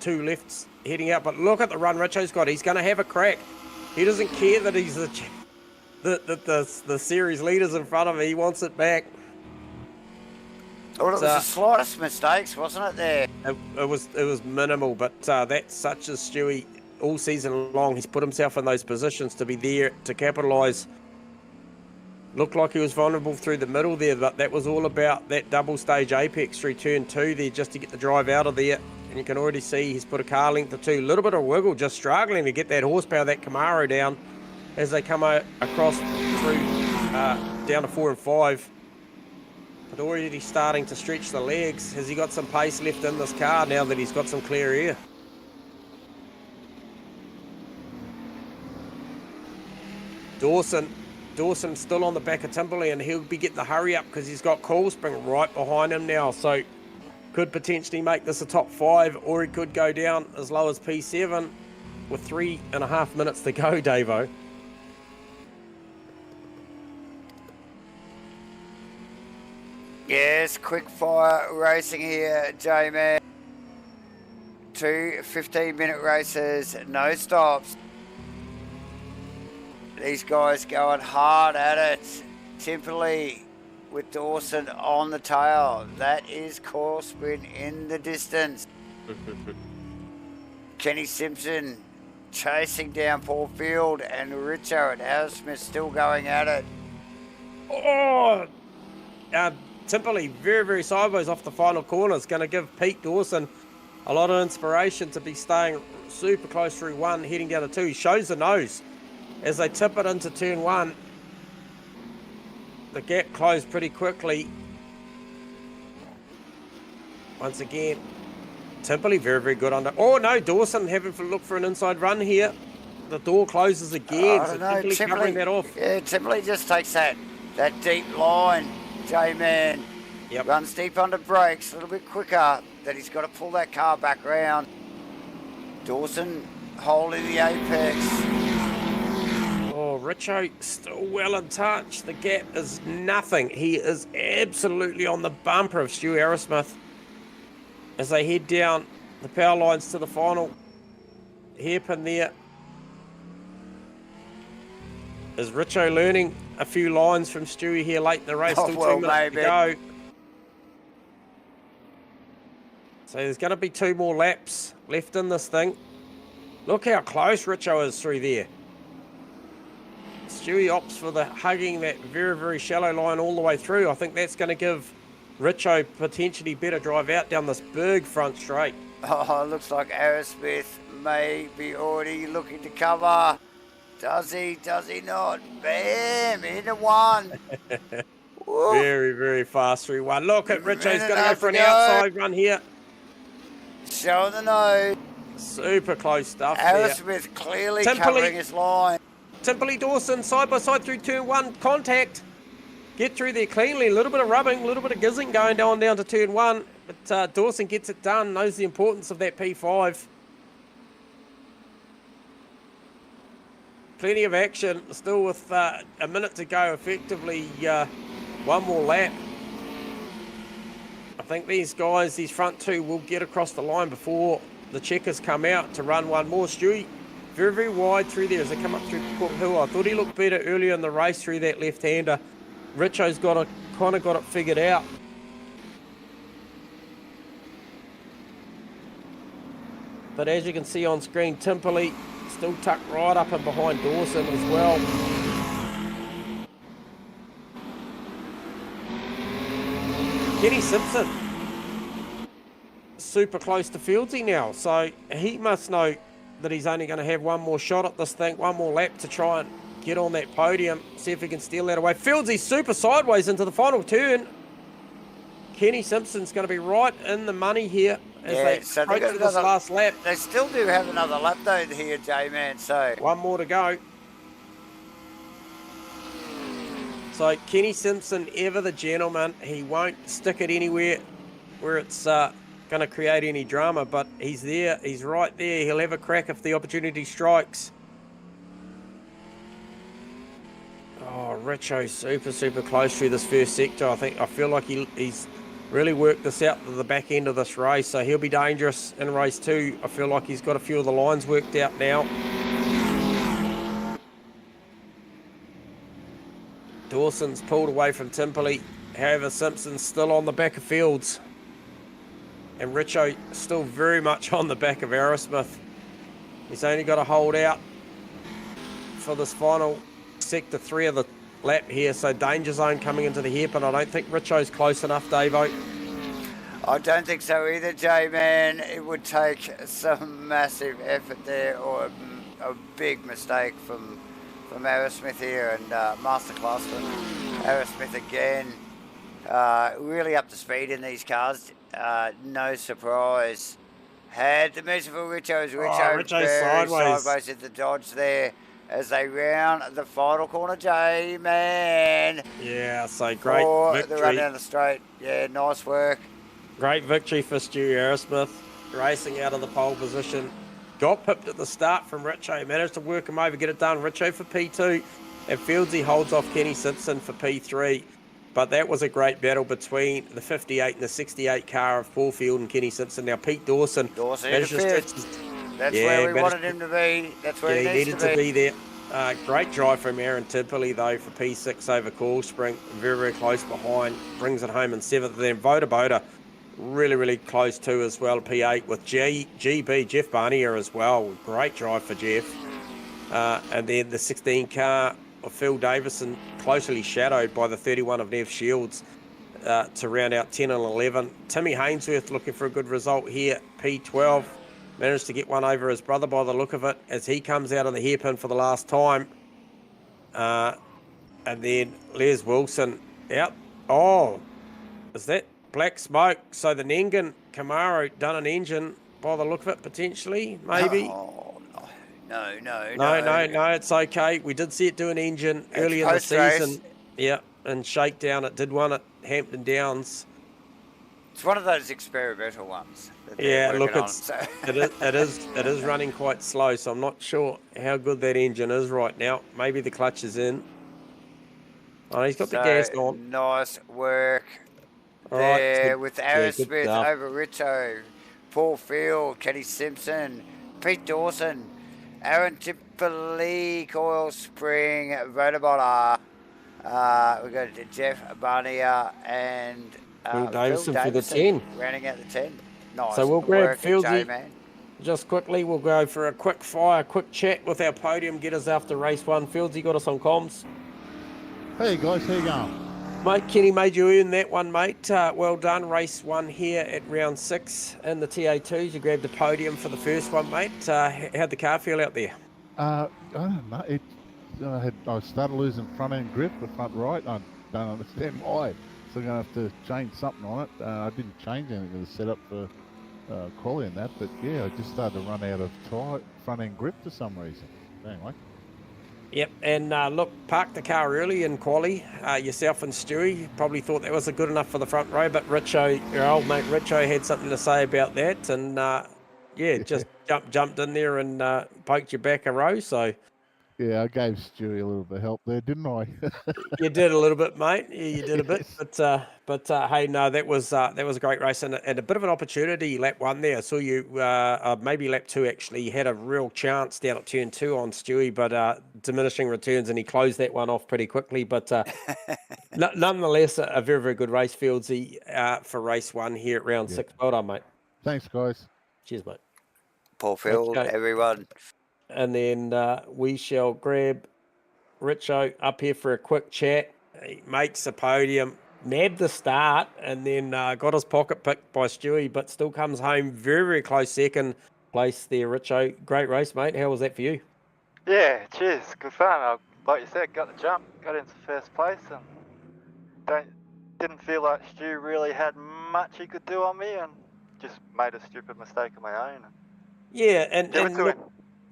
2 lefts heading out, but look at the run Richo's got. He's going to have a crack. He doesn't care that he's the series leaders in front of him. He wants it back. Well, it was the slightest mistakes, wasn't it there? It was minimal, but that's such as Stewie all season long. He's put himself in those positions to be there to capitalise. Looked like he was vulnerable through the middle there, but that was all about that double stage apex through turn 2 there just to get the drive out of there. And you can already see he's put a car length or 2. A little bit of wiggle, just struggling to get that horsepower, that Camaro down as they come across through down to 4 and 5. But already starting to stretch the legs. Has he got some pace left in this car now that he's got some clear air? Dawson still on the back of Timberley, and he'll be getting the hurry up because he's got Cool Spring right behind him now. So could potentially make this a top 5, or he could go down as low as P7 with 3.5 minutes to go, Davo. Yes, quick fire racing here, J-Man. 2 15-minute races, no stops. These guys going hard at it. Timperley with Dawson on the tail. That is Coil Spin in the distance. Kenny Simpson chasing down Paul Field, and Richo and Aerosmith still going at it. Oh, Timperley very, very sideways off the final corner. It's going to give Pete Dawson a lot of inspiration to be staying super close through 1, heading down to 2. He shows the nose as they tip it into turn 1. The gap closed pretty quickly. Once again, Timperley very, very good under. Oh no, Dawson having to look for an inside run here. The door closes again. I don't know, Timperley covering that off. Yeah, Timperley just takes that deep line, J-Man. Yep. Runs deep under brakes, a little bit quicker, that he's got to pull that car back round. Dawson holding the apex. Oh, Richo still well in touch. The gap is nothing. He is absolutely on the bumper of Stu Aerosmith as they head down the power lines to the final hairpin there. Is Richo learning a few lines from Stewie here late in the race? Still 2 minutes to go. So there's going to be 2 more laps left in this thing. Look how close Richo is through there. Stewie opts for the hugging that very, very shallow line all the way through. I think that's going to give Richo potentially better drive out down this big front straight. Oh, looks like Aerosmith may be already looking to cover. Does he? Does he not? Bam! Into 1. Very, very fast through 1. Look at Richo's going to go for an outside run here. Showing the nose. Super close stuff Aerosmith there. clearly covering his line. Timperley Dawson side by side through turn 1. Contact. Get through there cleanly. A little bit of rubbing, a little bit of gizzing going down to turn 1. But Dawson gets it done. Knows the importance of that P5. Plenty of action. Still with a minute to go effectively. 1 more lap. I think these guys, these front two, will get across the line before the checkers come out to run one more. Stewie, very, very wide through there as they come up through Cook Hill. I thought he looked better earlier in the race through that left-hander. Richo's kind of got it figured out. But as you can see on screen, Timperley still tucked right up and behind Dawson as well. Kenny Simpson, super close to Fieldsy now, so he must know that he's only going to have one more shot at this thing, one more lap to try and get on that podium, see if he can steal that away. Fieldsy super sideways into the final turn. Kenny Simpson's going to be right in the money here as they approach this last lap. They still do have another lap though here, J-Man, so... One more to go. So Kenny Simpson, ever the gentleman, he won't stick it anywhere where it's going to create any drama, but he's there, he's right there. He'll have a crack if the opportunity strikes. Oh, Richo super close through this first sector. I feel like he's really worked this out to the back end of this race, so he'll be dangerous in race 2. I feel like he's got a few of the lines worked out now. Dawson's pulled away from Timperley. However, Simpson's still on the back of Fields. And Richo still very much on the back of Aerosmith. He's only got to hold out for this final sector 3 of the lap here. So danger zone coming into the hairpin. I don't think Richo's close enough, Davo. I don't think so either, J-Man. It would take some massive effort there, or a big mistake from Aerosmith here, and masterclass from Aerosmith again. Really up to speed in these cars. No surprise. Had the merciful Richo sideways at the dodge there as they round the final corner. J-Man. Yeah, so great victory. The run down the straight. Yeah, nice work. Great victory for Stu Aerosmith, racing out of the pole position. Got pipped at the start from Richo, managed to work him over, get it done. Richo for P2, and Fieldsy holds off Kenny Simpson for P3. But that was a great battle between the 58 and the 68 car of Paul Field and Kenny Simpson. Now Pete Dawson interfered. That's where we wanted him to be. That's where he needed to be there. Great drive from Aaron Timperley though for P6 over Coil Spring. Very close behind. Brings it home in 7th. Then Boda really close too as well, P8 with GB, Jeff Barnier as well. Great drive for Jeff. And then the 16 car of Phil Davison, closely shadowed by the 31 of Nev Shields to round out 10 and 11. Timmy Hainsworth looking for a good result here, P12. Managed to get one over his brother by the look of it as he comes out of the hairpin for the last time. And then Les Wilson out. Oh, is that black smoke? So the Nengan Camaro done an engine by the look of it, potentially, maybe. Oh, no, it's okay. We did see it do an engine early in the season. Yeah, and shakedown. It did one at Hampton Downs. It's one of those experimental ones. Yeah, look, it is running quite slow, so I'm not sure how good that engine is right now. Maybe the clutch is in. Oh, he's got the gas on. Nice work. All there right, with Aerosmith over Richo, Paul Field, Kenny Simpson, Pete Dawson, Aaron Timperley, Coil Spring, Vodabot. We've got Jeff Barnier and Phil Davison for the 10. Rounding out the 10. Nice. So we'll grab Fieldsy. Just quickly, we'll go for a quick chat with our podium getters after race 1. Fieldsy got us on comms. Hey guys, how you going? Mate, Kenny made you earn that one, mate. Well done. Race 1 here at round 6 in the TA2s. You grabbed the podium for the first one, mate. How'd the car feel out there? I don't know. I started losing front end grip, the front right. I don't understand why. So I'm going to have to change something on it. I didn't change anything to the setup for quality and that, but yeah, I just started to run out of front end grip for some reason. Anyway. Yep, and look, parked the car early in quali. Yourself and Stewie probably thought that was good enough for the front row, but Richo, your old mate Richo, had something to say about that, and just jumped in there and poked you back a row. So Yeah, I gave Stewie a little bit of help there, didn't I? You did a little bit, mate. Yeah, you did a bit, Yes. but hey, no, that was a great race and a bit of an opportunity. Lap 1 there, I saw you maybe lap 2 actually. You had a real chance down at turn 2 on Stewie, but diminishing returns, and he closed that one off pretty quickly. But nonetheless, a very very good race, Fieldsy, for race 1 here at round 6. Well done, mate. Thanks, guys. Cheers, mate. Paul Field, Okay. everyone. And then we shall grab Richo up here for a quick chat. He makes a podium, nabbed the start, and then got his pocket picked by Stewie, but still comes home very, very close second place there, Richo. Great race, mate. How was that for you? Yeah, cheers. Good fun. Like you said, got the jump, got into first place, and didn't feel like Stu really had much he could do on me, and just made a stupid mistake of my own. Yeah, and Give it to look, him.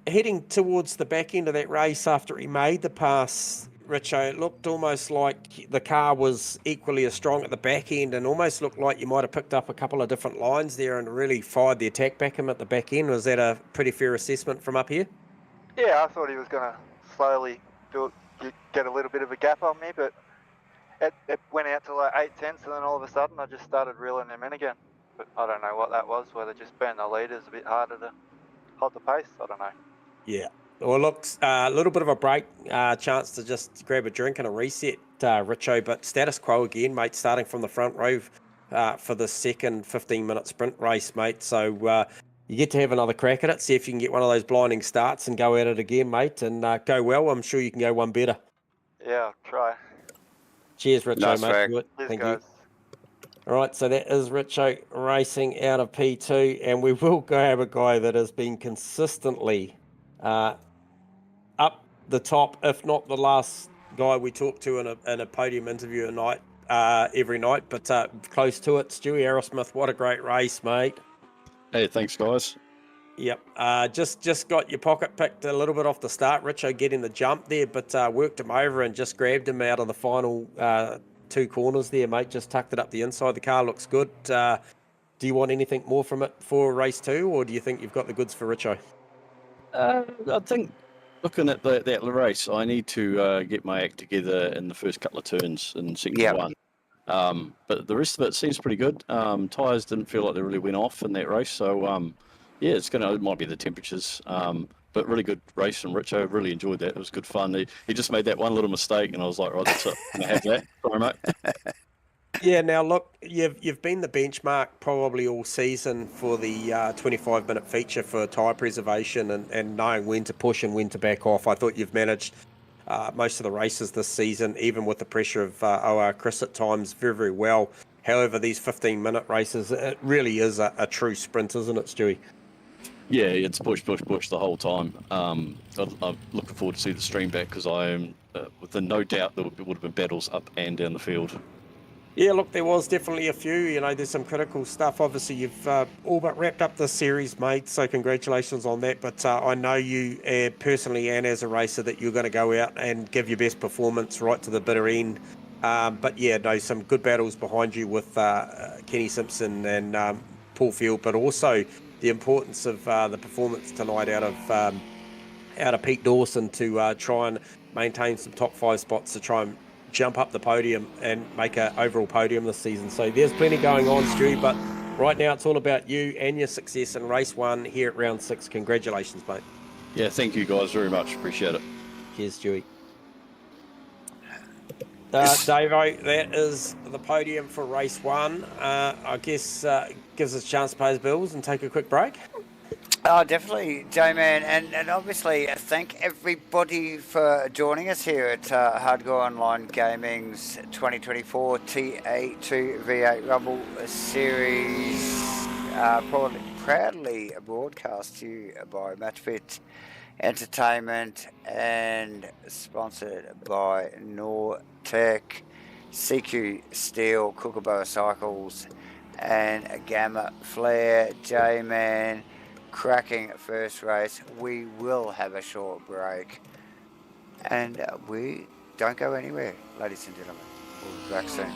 heading towards the back end of that race after he made the pass, Richo, it looked almost like the car was equally as strong at the back end, and almost looked like you might have picked up a couple of different lines there and really fired the attack back him at the back end. Was that a pretty fair assessment from up here? Yeah, I thought he was going to slowly get a little bit of a gap on me, but it went out to like 8/10, and then all of a sudden I just started reeling him in again. But I don't know what that was, whether just being the leader's a bit harder to hold the pace, I don't know. Yeah. Well, looks a little bit of a break, chance to just grab a drink and a reset, Richo, but status quo again, mate, starting from the front row for the second 15-minute sprint race, mate. So you get to have another crack at it, see if you can get one of those blinding starts and go at it again, mate, and go well. I'm sure you can go one better. Yeah, I'll try. Cheers, Richo, Nice mate. work. Cheers, Thank guys. you. All right, so that is Richo racing out of P2, and we will grab a guy that has been consistently up the top, if not the last guy we talk to in a podium interview every night, but close to it. Stewie Aerosmith, what a great race, mate. Hey, thanks, guys. Yep, just got your pocket picked a little bit off the start, Richo getting the jump there, but worked him over and just grabbed him out of the final 2 corners there, mate. Just tucked it up the inside. The car looks good. Do you want anything more from it for race 2, or do you think you've got the goods for Richo? I think looking at that race, I need to get my act together in the first couple of turns in sector 1. But the rest of it seems pretty good. Tyres didn't feel like they really went off in that race, so yeah, it might be the temperatures. But really good race from Richo. Really enjoyed that. It was good fun. He just made that one little mistake, and I was like, right, that's it. I'm gonna have that. Sorry, mate. Yeah, now look, you've been the benchmark probably all season for the 25-minute feature for tyre preservation and knowing when to push and when to back off. I thought you've managed most of the races this season, even with the pressure of OR Chris at times, very, very well. However, these 15-minute races, it really is a true sprint, isn't it, Stewie? Yeah, it's push the whole time. I'm looking forward to see the stream back because I am, with no doubt, there would have been battles up and down the field. Yeah, look, there was definitely a few. You know, there's some critical stuff. Obviously, you've all but wrapped up this series, mate, so congratulations on that. But I know you personally and as a racer that you're going to go out and give your best performance right to the bitter end. But yeah, no, some good battles behind you with Kenny Simpson and Paul Field, but also the importance of the performance tonight out of Pete Dawson to try and maintain some top 5 spots to try and jump up the podium and make an overall podium this season. So there's plenty going on, Stewie, but right now it's all about you and your success in race 1 here at round 6. Congratulations, mate. Yeah, thank you guys very much. Appreciate it. Cheers, Stewie. Davo, that is the podium for race 1. I guess gives us a chance to pay his bills and take a quick break. Oh, definitely, J-Man, and obviously thank everybody for joining us here at Hardcore Online Gaming's 2024 Ta2 V8 Rumble Series, proudly broadcast to you by Matchfit Entertainment and sponsored by NAUTECH, CQ Steel, KOOKABURRA Cycles, and Gamma Flare. J-Man, cracking first race. We will have a short break, and we don't go anywhere, ladies and gentlemen. We'll be back soon.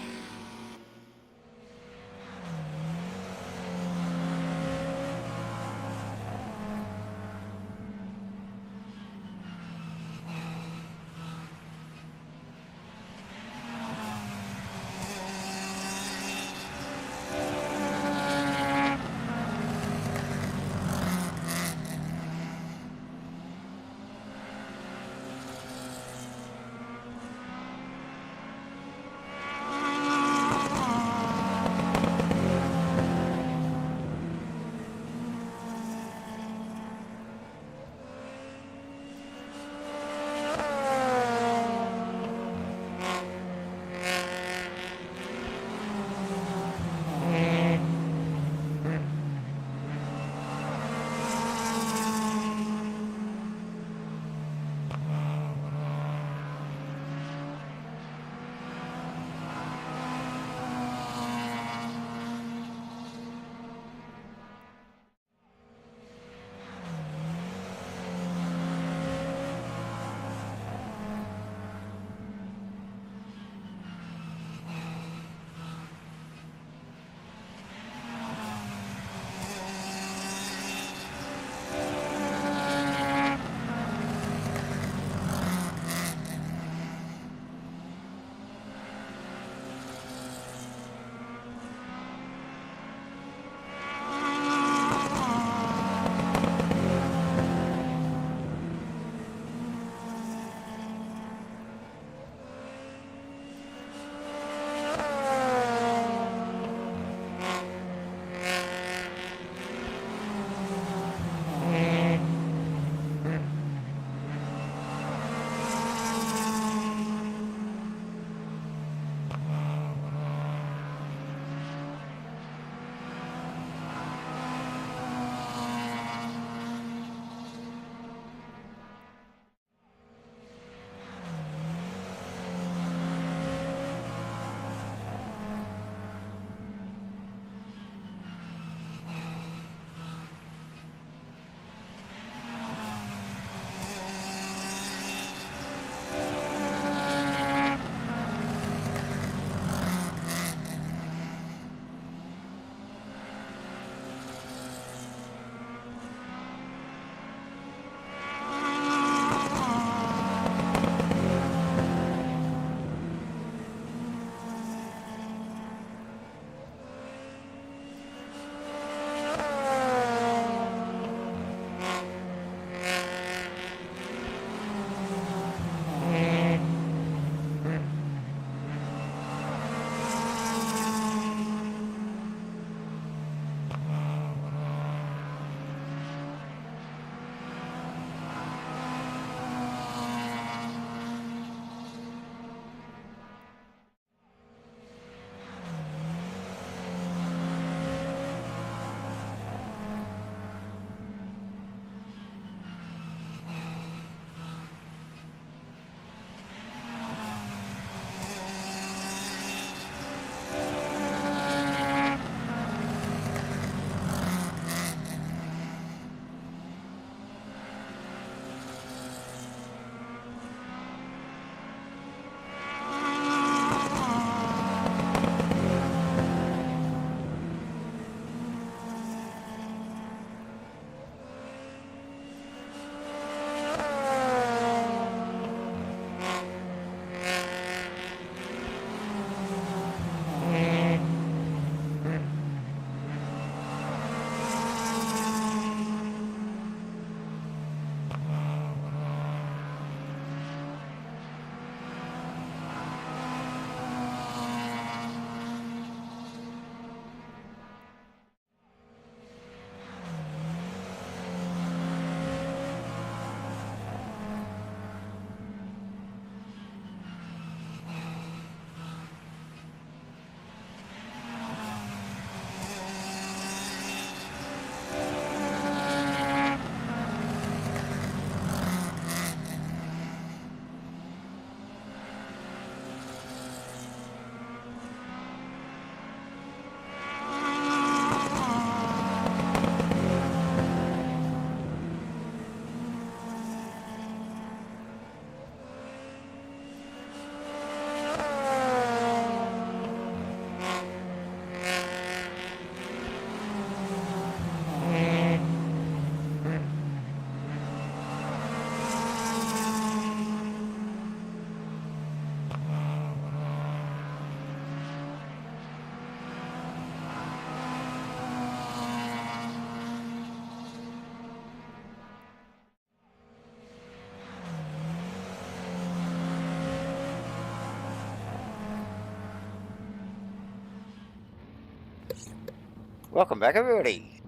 Welcome back, everybody.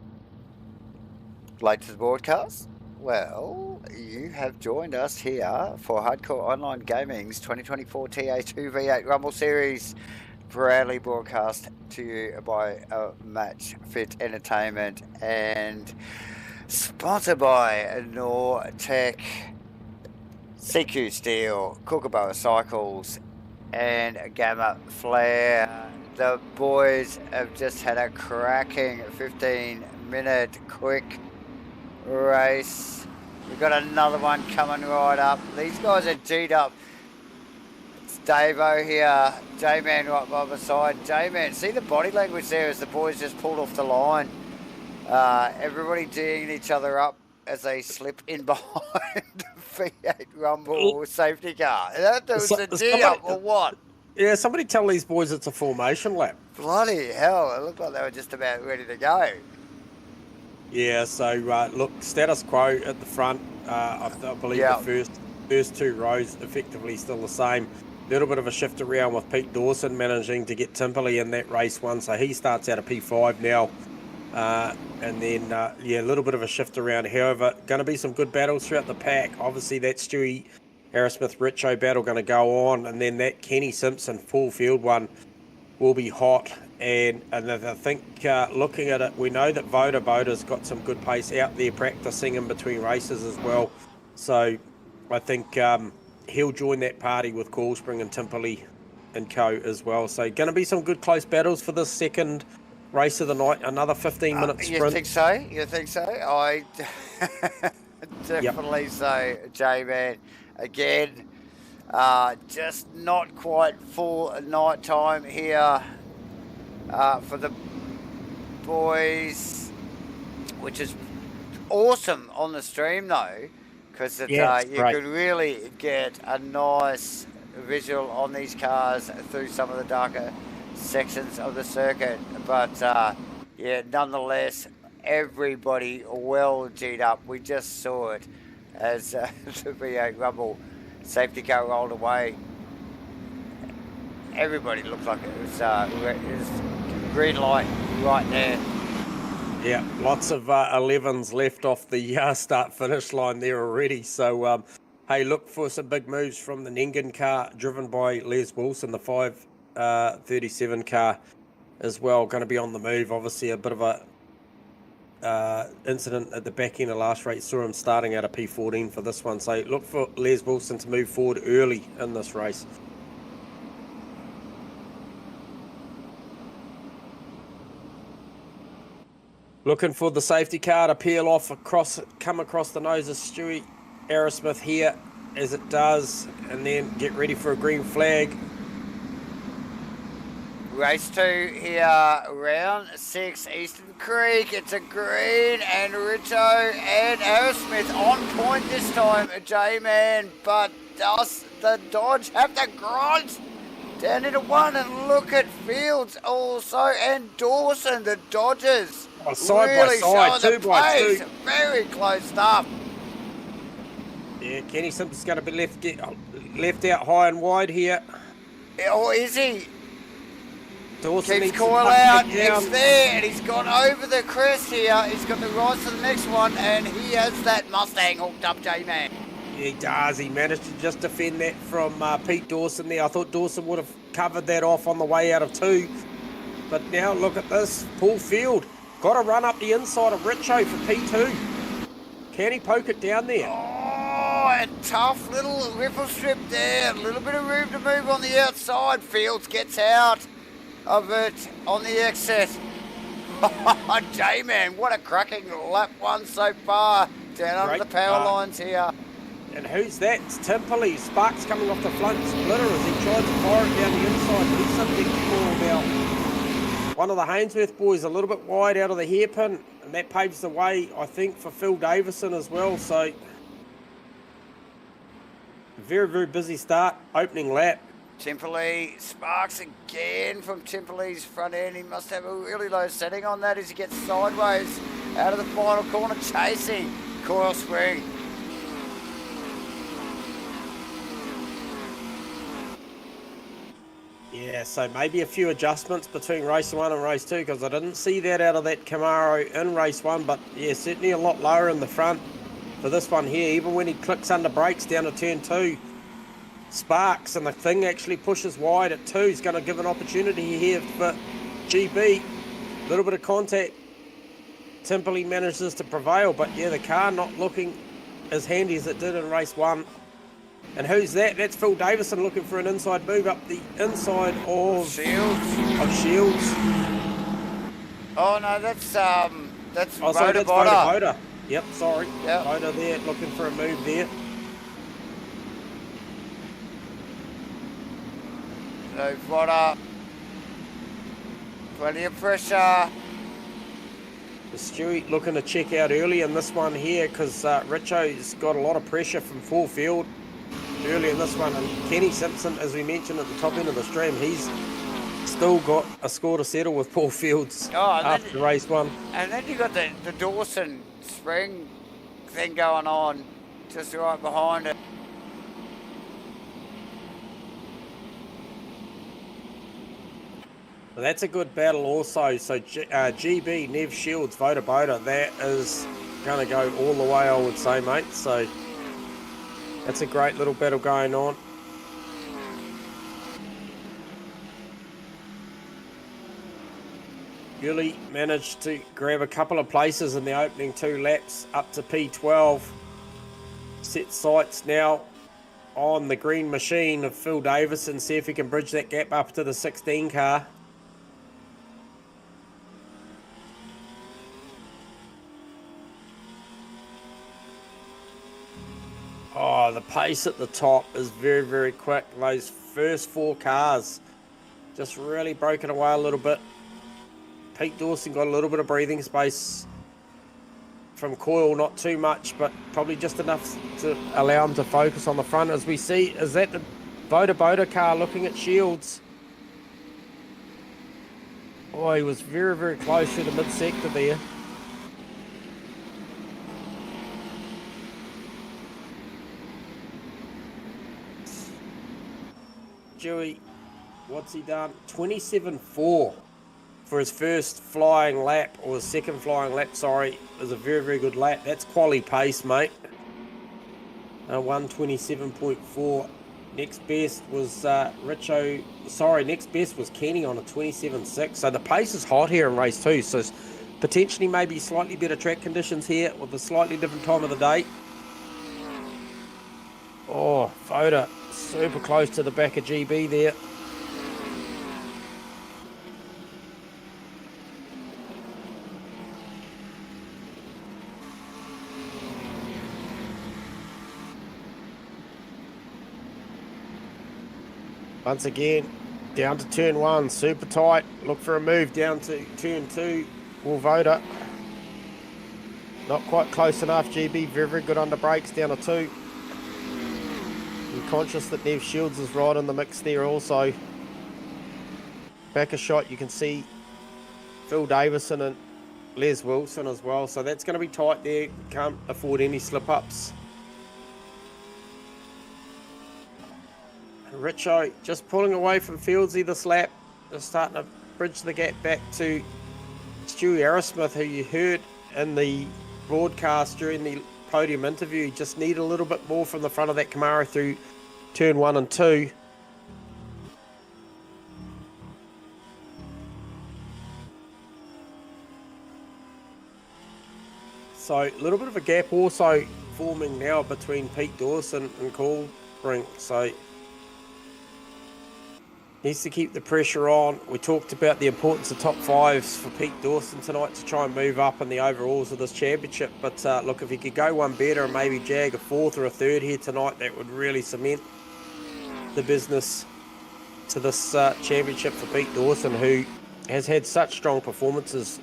Late to the broadcast? Well, you have joined us here for Hardcore Online Gaming's 2024 Ta2 V8 Rumble Series, proudly broadcast to you by Matchfit Entertainment and sponsored by NAUTECH, CQ Steel, KOOKABURRA Cycles, and Gamma Flare. The boys have just had a cracking 15-minute quick race. We've got another one coming right up. These guys are G'd up. It's Davo here, J-Man right by my side. J-Man, see the body language there as the boys just pulled off the line. Everybody G'ing each other up as they slip in behind the V8 Rumble safety car. That was a G up or what? Yeah, somebody tell these boys it's a formation lap. Bloody hell, it looked like they were just about ready to go. Yeah, so look, status quo at the front. I believe the first two rows effectively still the same. Little bit of a shift around with Pete Dawson managing to get Timperley in that race one, so he starts out of P5 now. And then, a little bit of a shift around. However, going to be some good battles throughout the pack. Obviously, that Stewie Aerosmith-Richo battle going to go on, and then that Kenny Simpson full field one will be hot. And I think looking at it, we know that Boda's got some good pace out there practicing in between races as well. So I think he'll join that party with Coolspring and Timperley and co as well. So going to be some good close battles for this second race of the night. Another 15-minute sprint. You think so? You think so? I definitely so, J-Man. Again, just not quite full night time here for the boys, which is awesome on the stream though, because you could really get a nice visual on these cars through some of the darker sections of the circuit. But nonetheless, everybody well G'd up. We just saw it as the V8 Rumble safety car rolled away. Everybody looked like it was green light right there. Yeah, lots of 11s left off the start-finish line there already. So, hey, look for some big moves from the Nengen car driven by Les Wilson, the 537 car as well. Going to be on the move. Obviously, a bit of a incident at the back end of last race. Saw him starting out of P14 for this one. So, look for Les Wilson to move forward early in this race. Looking for the safety car to peel off come across the nose of Stewie Aerosmith here as it does, and then get ready for a green flag. Race 2 here, round 6, Eastern Creek. It's a green, and Richo and Aerosmith on point this time, J-Man, but does the Dodge have to grunt down into one? And look at Fields also, and Dawson, the Dodgers. Side really by side, 2 by 2. Very close stuff. Yeah, Kenny Simpson's going to be left out high and wide here. Or is he? Dawson keeps coil out, it's there, and he's gone over the crest here. He's got the right to the next one, and he has that Mustang hooked up, J-Man. Yeah, he does. He managed to just defend that from Pete Dawson there. I thought Dawson would have covered that off on the way out of 2. But now look at this, full field. Got to run up the inside of Richo for P2. Can he poke it down there? Oh, a tough little riffle strip there. A little bit of room to move on the outside. Fields gets out of it on the exit. J-Man, what a cracking lap one so far. Down under the power lines here. And who's that? It's Timperley. Sparks coming off the front splitter as he tries to fire it down the inside. But he's something to call about. One of the Hainsworth boys a little bit wide out of the hairpin, and that paves the way, I think, for Phil Davison as well. So, very, very busy start, opening lap. Timperley, Sparks again from Timperley's front end. He must have a really low setting on that as he gets sideways out of the final corner, chasing Coil Spring. Yeah, so maybe a few adjustments between race 1 and race 2, because I didn't see that out of that Camaro in race 1, but yeah, certainly a lot lower in the front for this one here. Even when he clicks under brakes down to turn 2, sparks, and the thing actually pushes wide at 2. He's going to give an opportunity here for GB. A little bit of contact. Timperley manages to prevail, but yeah, the car not looking as handy as it did in race 1. And who's that? That's Phil Davison looking for an inside move up the inside of Shields. Oh no, that's Voda Voda. Yep, sorry. Yep. Voda there looking for a move there. So Voda, plenty of pressure. Stewie looking to check out early in this one here, because Richo's got a lot of pressure from full field early in this one, and Kenny Simpson, as we mentioned at the top end of the stream, he's still got a score to settle with Paul Fields after race 1. And then you got the Dawson spring thing going on just right behind it. Well, that's a good battle also. So GB, Nev Shields, Voda Boda, that is going to go all the way, I would say, mate. So that's a great little battle going on. Yuli managed to grab a couple of places in the opening 2 laps up to P12. Set sights now on the green machine of Phil Davis and see if he can bridge that gap up to the 16 car. Oh, the pace at the top is very, very quick. Those first 4 cars just really broken away a little bit. Pete Dawson got a little bit of breathing space from Coyle, not too much, but probably just enough to allow him to focus on the front. As we see, is that the Voda Boda car looking at Shields? Oh, he was very, very close to the mid-sector there. Dewey, what's he done? 27.4 for his first flying lap, or his second flying lap, sorry. It was a very, very good lap. That's quality pace, mate. 127.4. Next best was next best was Kenny on a 27.6. So the pace is hot here in race 2. So potentially maybe slightly better track conditions here with a slightly different time of the day. Oh, Voda super close to the back of GB there. Once again, down to turn 1, super tight. Look for a move down to turn 2. Will Voda. Not quite close enough, GB. Very, very good under brakes down to 2. I'm conscious that Nev Shields is right in the mix there also. Back a shot, you can see Phil Davison and Les Wilson as well. So that's going to be tight there. Can't afford any slip-ups. Richo just pulling away from Fieldsy this lap. Just starting to bridge the gap back to Stewie Aerosmith, who you heard in the broadcast during the podium interview. Just need a little bit more from the front of that Camaro through turn 1 and 2. So a little bit of a gap also forming now between Pete Dawson and Coolbrink. So needs to keep the pressure on. We talked about the importance of top 5s for Pete Dawson tonight to try and move up in the overalls of this championship. But look, if he could go one better and maybe jag a 4th or a 3rd here tonight, that would really cement the business to this championship for Pete Dawson, who has had such strong performances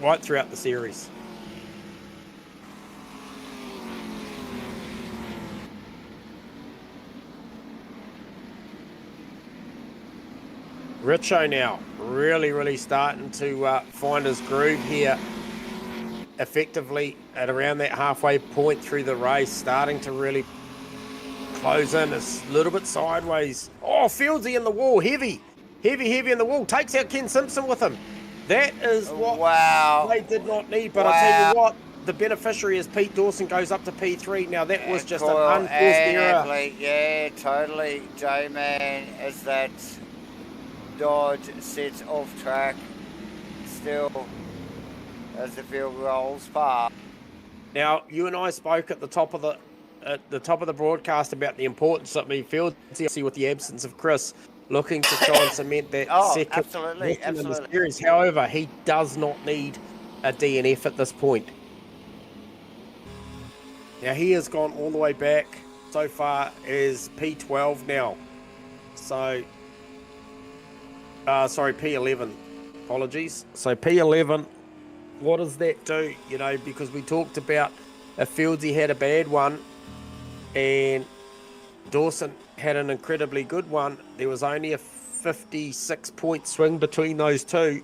right throughout the series. Richo now really starting to find his groove here, effectively at around that halfway point through the race, starting to really close in. It's a little bit sideways. Oh, Fieldsy in the wall, heavy. Heavy in the wall. Takes out Ken Simpson with him. That is what they did not need. But I tell you what, the beneficiary is Pete Dawson, goes up to P3. Now that was just an unforced error. Yeah, totally, J-Man, as that Dodge sits off track still as the field rolls past. Now, you and I spoke at the top of the broadcast about the importance of midfield, with the absence of Chris, looking to try and cement that second absolutely. in the series. However, he does not need a DNF at this point. Now, he has gone all the way back so far as P12 now. So, sorry, P11. Apologies. So, P11, what does that do? You know, because we talked about if Fieldsy had a bad one and Dawson had an incredibly good one, there was only a 56-point swing between those two.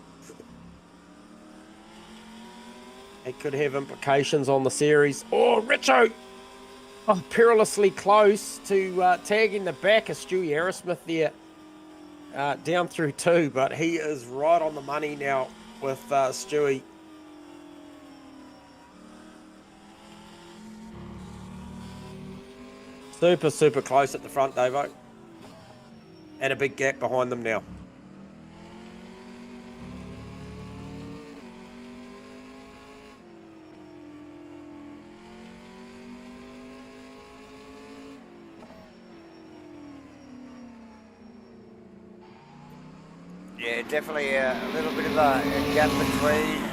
It could have implications on the series. Oh, Richo! Oh, perilously close to tagging the back of Stewie Aerosmith there, down through 2, but he is right on the money now with Stewie. Super close at the front, Davo. And a big gap behind them now. Yeah, definitely a little bit of a gap between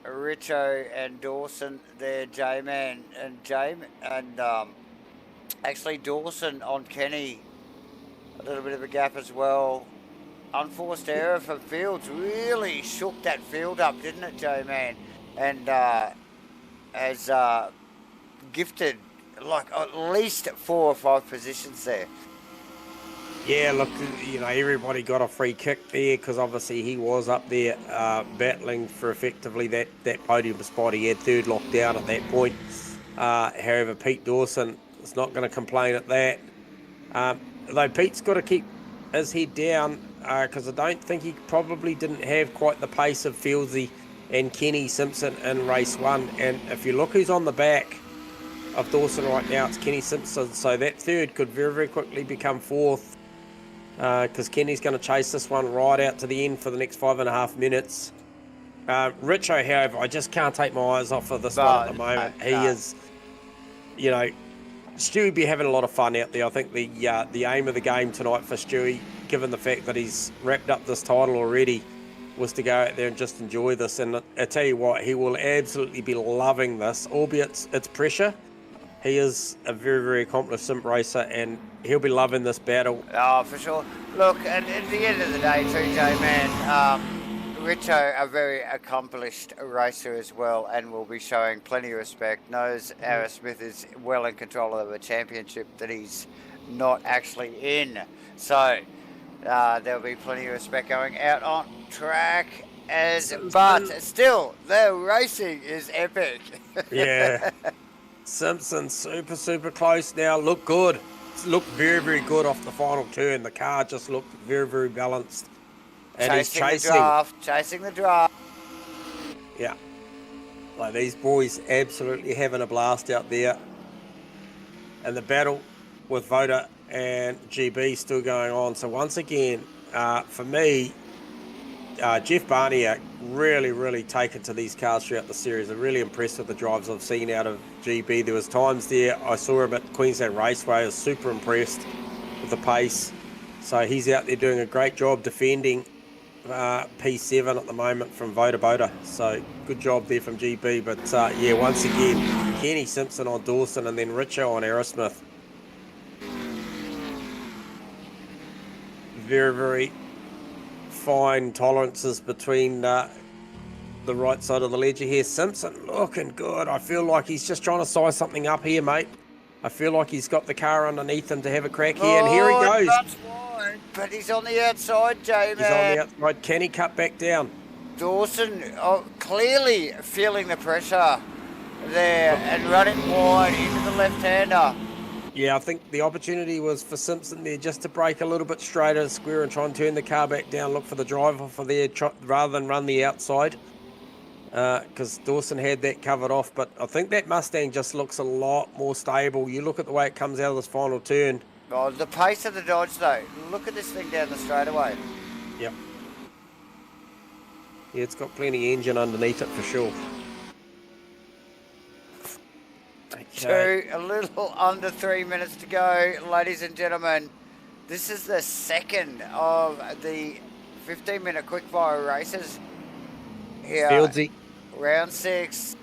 Richo and Dawson there, J-Man and James, and actually Dawson on Kenny, a little bit of a gap as well. Unforced error for Fields really shook that field up, didn't it, J-Man? And has gifted like at least 4 or 5 positions there. Yeah, look, you know, everybody got a free kick there because obviously he was up there battling for effectively that podium spot. He had 3rd locked down at that point. However, Pete Dawson is not going to complain at that. Though Pete's got to keep his head down because I don't think he probably didn't have quite the pace of Fieldsy and Kenny Simpson in race 1. And if you look who's on the back of Dawson right now, it's Kenny Simpson. So that 3rd could very quickly become 4th. Because Kenny's going to chase this one right out to the end for the next 5.5 minutes. Richo, however, I just can't take my eyes off of this one at the moment. He is, you know, Stewie be having a lot of fun out there. I think the aim of the game tonight for Stewie, given the fact that he's wrapped up this title already, was to go out there and just enjoy this. And I tell you what, he will absolutely be loving this, albeit it's pressure. He is a very accomplished simp racer, and he'll be loving this battle. Oh, for sure. Look, and at the end of the day, too, J-Man, Richo, a very accomplished racer as well, and will be showing plenty of respect. Knows Aerosmith is well in control of a championship that he's not actually in. So there'll be plenty of respect going out on track. But still, the racing is epic. Yeah. Simpson super close now. Looked good. Looked very good off the final turn. The car just looked very balanced. And he's chasing the draft. Yeah. Like these boys absolutely having a blast out there. And the battle with Voda and GB still going on. So once again, for me, Jeff Barnier really taken to these cars throughout the series. I'm really impressed with the drives I've seen out of GB. There was times there I saw him at Queensland Raceway. I was super impressed with the pace. So he's out there doing a great job defending P7 at the moment from Voda. So good job there from GB. But yeah, once again, Kenny Simpson on Dawson and then Richo on Aerosmith. Very fine tolerances between the right side of the ledger here. Simpson looking good. I feel like he's just trying to size something up here, mate. I feel like he's got the car underneath him to have a crack here, and here he goes. That's wide, but he's on the outside, J-Man. He's on the outside. Can he cut back down? Dawson clearly feeling the pressure there and running wide into the left-hander. Yeah, I think the opportunity was for Simpson there just to break a little bit straighter, square, and try and turn the car back down, look for the driver for there rather than run the outside. Because Dawson had that covered off. But I think that Mustang just looks a lot more stable. You look at the way it comes out of this final turn. Oh, the pace of the Dodge, though. Look at this thing down the straightaway. Yep. Yeah, it's got plenty of engine underneath it for sure. Okay. A little under 3 minutes to go, ladies and gentlemen. This is the second of the 15-minute quickfire races here. Fieldsy. Round 6.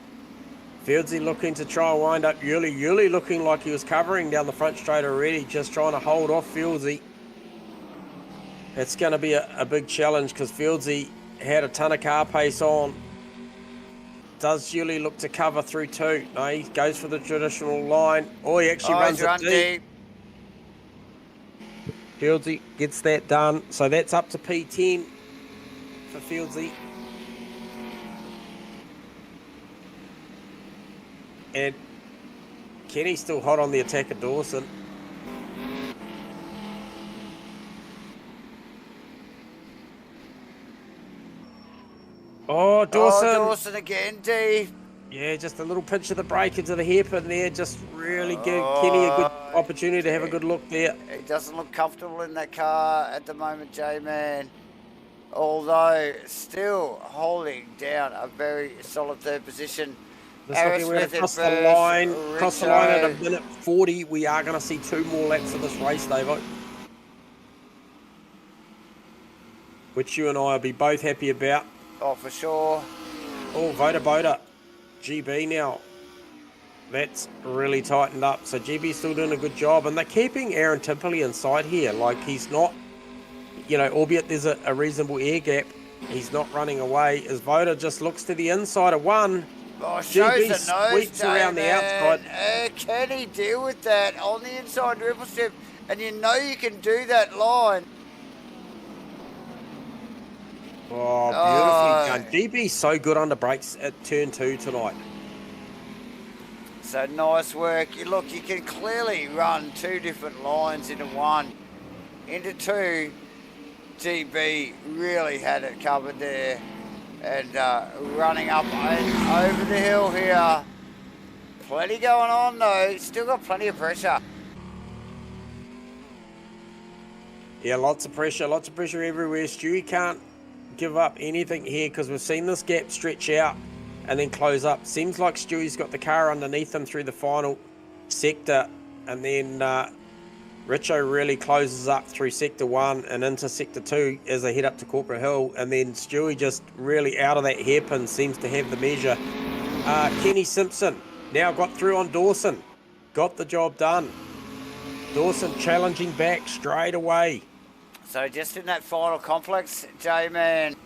Fieldsy looking to try and wind up Yuli. Yuli looking like he was covering down the front straight already, just trying to hold off Fieldsy. It's going to be a big challenge because Fieldsy had a ton of car pace on. Does Yuli look to cover through 2? No, he goes for the traditional line. Oh, he actually runs it deep. Fieldsy gets that done. So that's up to P10 for Fieldsy. And Kenny's still hot on the attack of Dawson. Oh, Dawson. Oh, Dawson again, D. Yeah, just a little pinch of the brake into the hairpin there. Just really give Kenny a good opportunity to have a good look there. He doesn't look comfortable in that car at the moment, J-Man. Although still holding down a very solid third position. Across the line at a minute 40. We are going to see 2 more laps of this race, Davo. Which you and I will be both happy about. Oh, for sure. Oh, Voda. GB now. That's really tightened up. So GB's still doing a good job. And they're keeping Aaron Timperley inside here. Like he's not, albeit there's a reasonable air gap, he's not running away. As Voda just looks to the inside of 1. Oh, shows GB the nose, sweeps around the outside. Can he deal with that on the inside triple strip? And you know you can do that line. Oh, beautifully done. GB's so good under brakes at turn 2 tonight. So nice work. Look, you can clearly run 2 different lines into 1. Into 2, GB really had it covered there. And running up and over the hill here. Plenty going on though. Still got plenty of pressure. Yeah, lots of pressure everywhere. Stewie can't give up anything here because we've seen this gap stretch out and then close up. Seems like Stewie's got the car underneath him through the final sector, and then Richo really closes up through sector 1 and into sector 2 as they head up to Corporate Hill, and then Stewie just really out of that hairpin seems to have the measure. Kenny Simpson now got through on Dawson, got the job done. Dawson challenging back straight away. So just in that final complex, J-Man.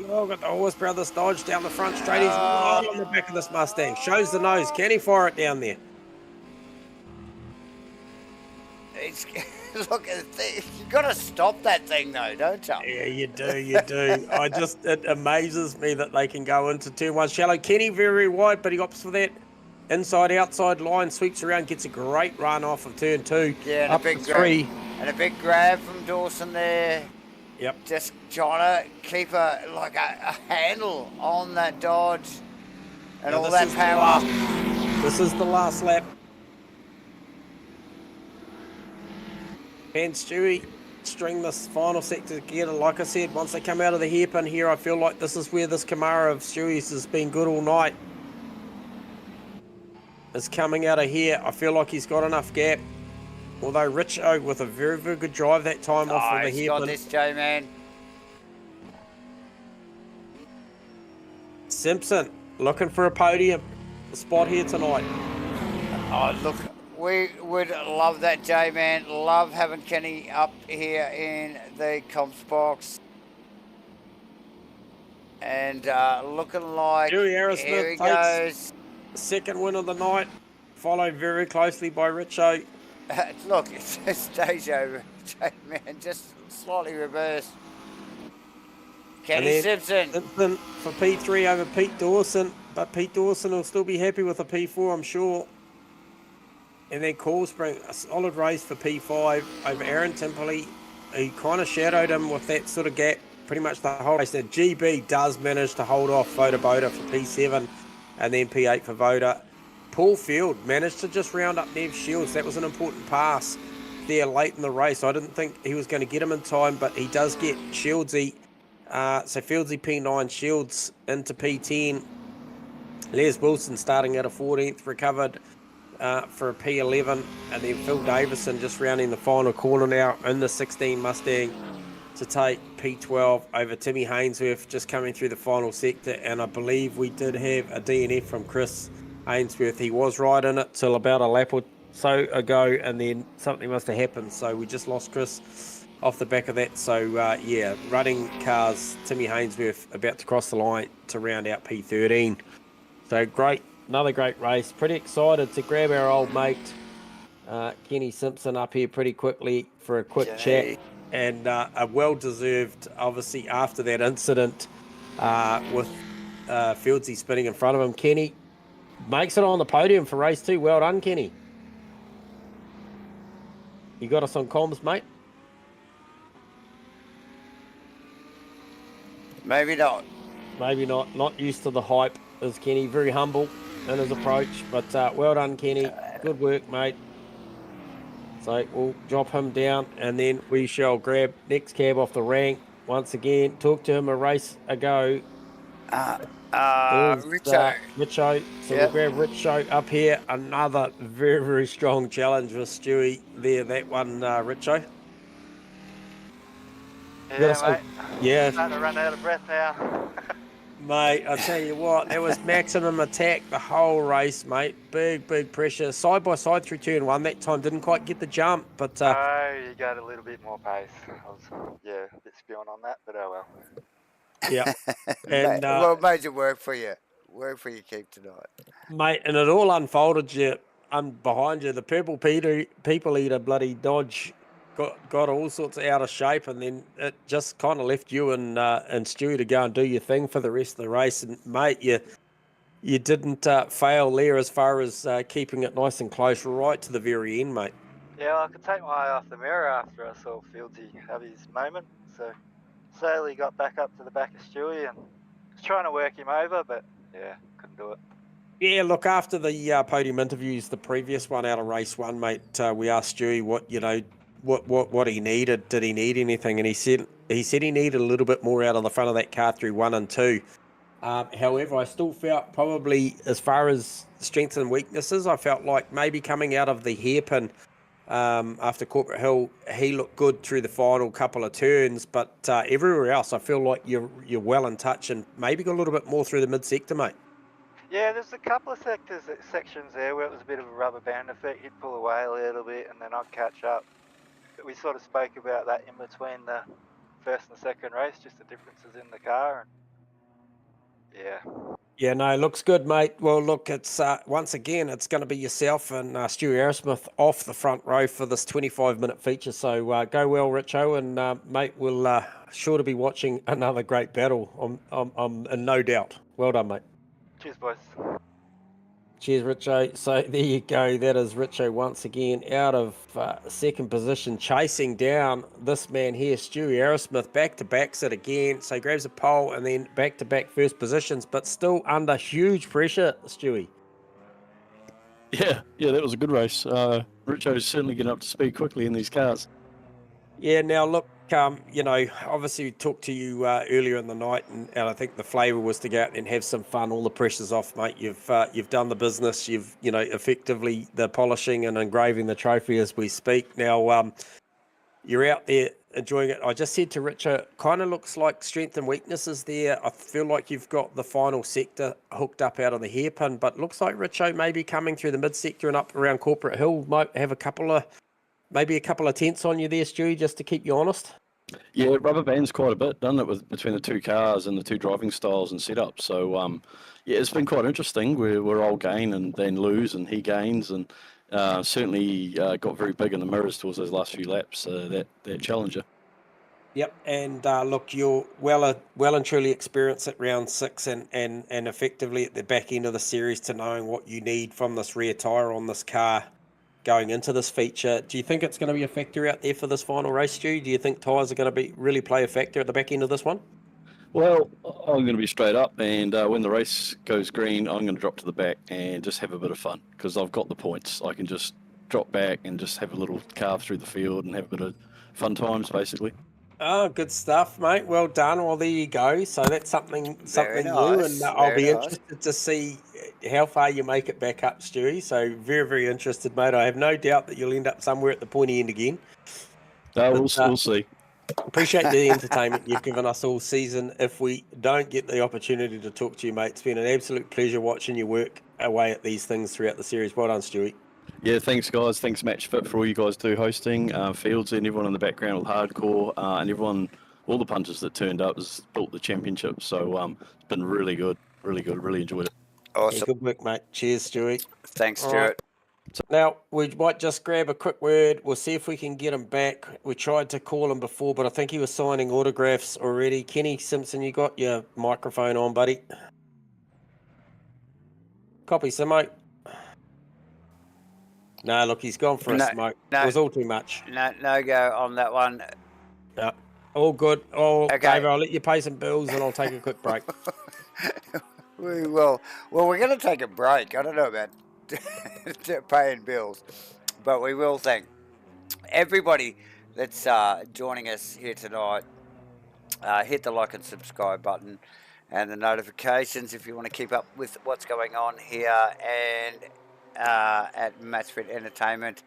Oh, got the Horse Brothers Dodge down the front straight. He's right on the back of this Mustang. Shows the nose. Can he fire it down there? Look, you've got to stop that thing though, don't you? Yeah, you do. It amazes me that they can go into turn 1 shallow. Kenny very wide, but he opts for that inside-outside line, sweeps around, gets a great run off of turn 2. Yeah, and up a big to 3. And a big grab from Dawson there. Yep. Just trying to keep a handle on that Dodge and all that power. This is the last lap. And Stewie string this final sector together. Like I said, once they come out of the hairpin here, I feel like this is where this Camaro of Stewie's has been good all night. Is coming out of here. I feel like he's got enough gap. Although Richo with a very, very good drive that time off of the hairpin. He's got this, J-Man. Simpson looking for a podium spot here tonight. Oh, look, we would love that, J-Man. Love having Kenny up here in the comps box. And looking like Dewey here Aerosmith he goes. Second win of the night, followed very closely by Richo. Look, it's stage over, J-Man, just slightly reversed. Kenny Simpson for P3 over Pete Dawson, but Pete Dawson will still be happy with a P4, I'm sure. And then Cool Spring, a solid race for P5 over Aaron Timperley. He kind of shadowed him with that sort of gap pretty much the whole race. Now, GB does manage to hold off Voda Boda for P7 and then P8 for Voda. Paul Field managed to just round up Nev Shields. That was an important pass there late in the race. I didn't think he was going to get him in time, but he does get Shieldsy. So Fieldsy P9, Shields into P10. Les Wilson starting at a 14th, recovered for a P11, and then Phil Davison just rounding the final corner now in the 16 Mustang to take P12 over Timmy Hainsworth, just coming through the final sector. And I believe we did have a DNF from Chris Hainsworth. He was right in it till about a lap or so ago, and then something must have happened, so we just lost Chris off the back of that. So yeah, running cars, Timmy Hainsworth about to cross the line to round out P13. So great, another great race. Pretty excited to grab our old mate Kenny Simpson up here pretty quickly for a quick chat, and a well-deserved, obviously after that incident with Fieldsy spinning in front of him. Kenny makes it on the podium for race 2. Well done, Kenny. You got us on comms, mate? Maybe not. Maybe not. Not used to the hype is Kenny. Very humble in his approach, but well done, Kenny. Good work, mate. So we'll drop him down, and then we shall grab next cab off the rank once again. Talk to him a race ago. Richo. Richo. So we'll grab Richo up here. Another very, very strong challenge with Stewie there. That one, Richo. Yeah, mate. Yeah. I'm starting to run out of breath now. Mate, I tell you what, there was maximum attack the whole race, mate. Big, big pressure. Side by side through turn 1 that time. Didn't quite get the jump, but... No, you got a little bit more pace. I was, a bit spewing on that, but oh well. Yeah. And, well, major work for you. Work for you, keep tonight. Mate, and it all unfolded behind you. The purple people eater bloody Dodge got all sorts of out of shape, and then it just kind of left you and Stewie to go and do your thing for the rest of the race. And mate, you didn't fail there as far as keeping it nice and close right to the very end, mate. Yeah, well, I could take my eye off the mirror after I saw Fieldsy have his moment, so slowly got back up to the back of Stewie and was trying to work him over, but yeah, couldn't do it. Yeah, look, after the podium interviews, the previous one out of race 1, mate, we asked Stewie what he needed. Did he need anything? And he said he needed a little bit more out of the front of that car through 1 and 2. However, I still felt probably, as far as strengths and weaknesses, I felt like maybe coming out of the hairpin after Corporate Hill, he looked good through the final couple of turns, but everywhere else, I feel like you're well in touch and maybe got a little bit more through the mid-sector, mate. Yeah, there's a couple of sections there where it was a bit of a rubber band effect. He'd pull away a little bit and then I'd catch up. But we sort of spoke about that in between the first and second race, just the differences in the car. And yeah. Yeah, no, looks good, mate. Well, look, it's once again, it's going to be yourself and Stewie Arrowsmith off the front row for this 25-minute feature. So go well, Richo, and mate, we'll sure to be watching another great battle. I'm in no doubt. Well done, mate. Cheers, boys. Cheers, Richo. So there you go. That is Richo once again out of second position, chasing down this man here, Stewie Arrowsmith, back-to-backs it again. So he grabs a pole and then back-to-back first positions, but still under huge pressure, Stewie. Yeah, that was a good race. Richo's certainly getting up to speed quickly in these cars. Yeah, now look, obviously we talked to you earlier in the night, and I think the flavour was to go out and have some fun. All the pressure's off, mate. You've done the business. You've effectively the polishing and engraving the trophy as we speak. Now you're out there enjoying it. I just said to Richard, kind of looks like strength and weaknesses there. I feel like you've got the final sector hooked up out of the hairpin, but looks like Richard maybe coming through the mid sector and up around Corporate Hill might have maybe a couple of tenths on you there, Stewie, just to keep you honest. Yeah, rubber bands quite a bit, doesn't it, between the two cars and the two driving styles and setups. So, it's been quite interesting. We're all gain and then lose, and he gains, and certainly got very big in the mirrors towards those last few laps, that Challenger. Yep, and look, you're well and truly experienced at round 6 and effectively at the back end of the series to knowing what you need from this rear tyre on this car going into this feature. Do you think it's going to be a factor out there for this final race, Stu? Do you think tyres are going to really play a factor at the back end of this one? Well, I'm going to be straight up, and when the race goes green, I'm going to drop to the back and just have a bit of fun because I've got the points. I can just drop back and just have a little carve through the field and have a bit of fun times, basically. Oh, good stuff, mate. Well done. Well, there you go. So that's something Very new, nice, and I'll be very nice. interested to see how far you make it back up, Stewie. So very interested, mate. I have no doubt that you'll end up somewhere at the pointy end again. We'll see. Appreciate the entertainment you've given us all season. If we don't get the opportunity to talk to you, mate, it's been an absolute pleasure watching you work away at these things throughout the series. Well done, Stewie. Yeah, thanks, guys. Thanks, Matchfit, for all you guys do hosting. Fields and everyone in the background with Hardcore, and everyone, all the punters that turned up has built the championship. So it's been really good. Really enjoyed it. Awesome. Yeah, good work, mate. Cheers, Stewie. Thanks, All Stuart. right. So now we might just grab a quick word. We'll see if we can get him back. We tried to call him before, but I think he was signing autographs already. Kenny Simpson, you got your microphone on, buddy? Copy, Simo. No, look, he's gone for a smoke. No. It was all too much. No go on that one. No, all good. Oh, Okay. Dave, I'll let you pay some bills and I'll take a quick break. Well, we're going to take a break. I don't know about paying bills, but we will thank everybody that's joining us here tonight. Hit the like and subscribe button and the notifications if you want to keep up with what's going on here and at Matchfit Entertainment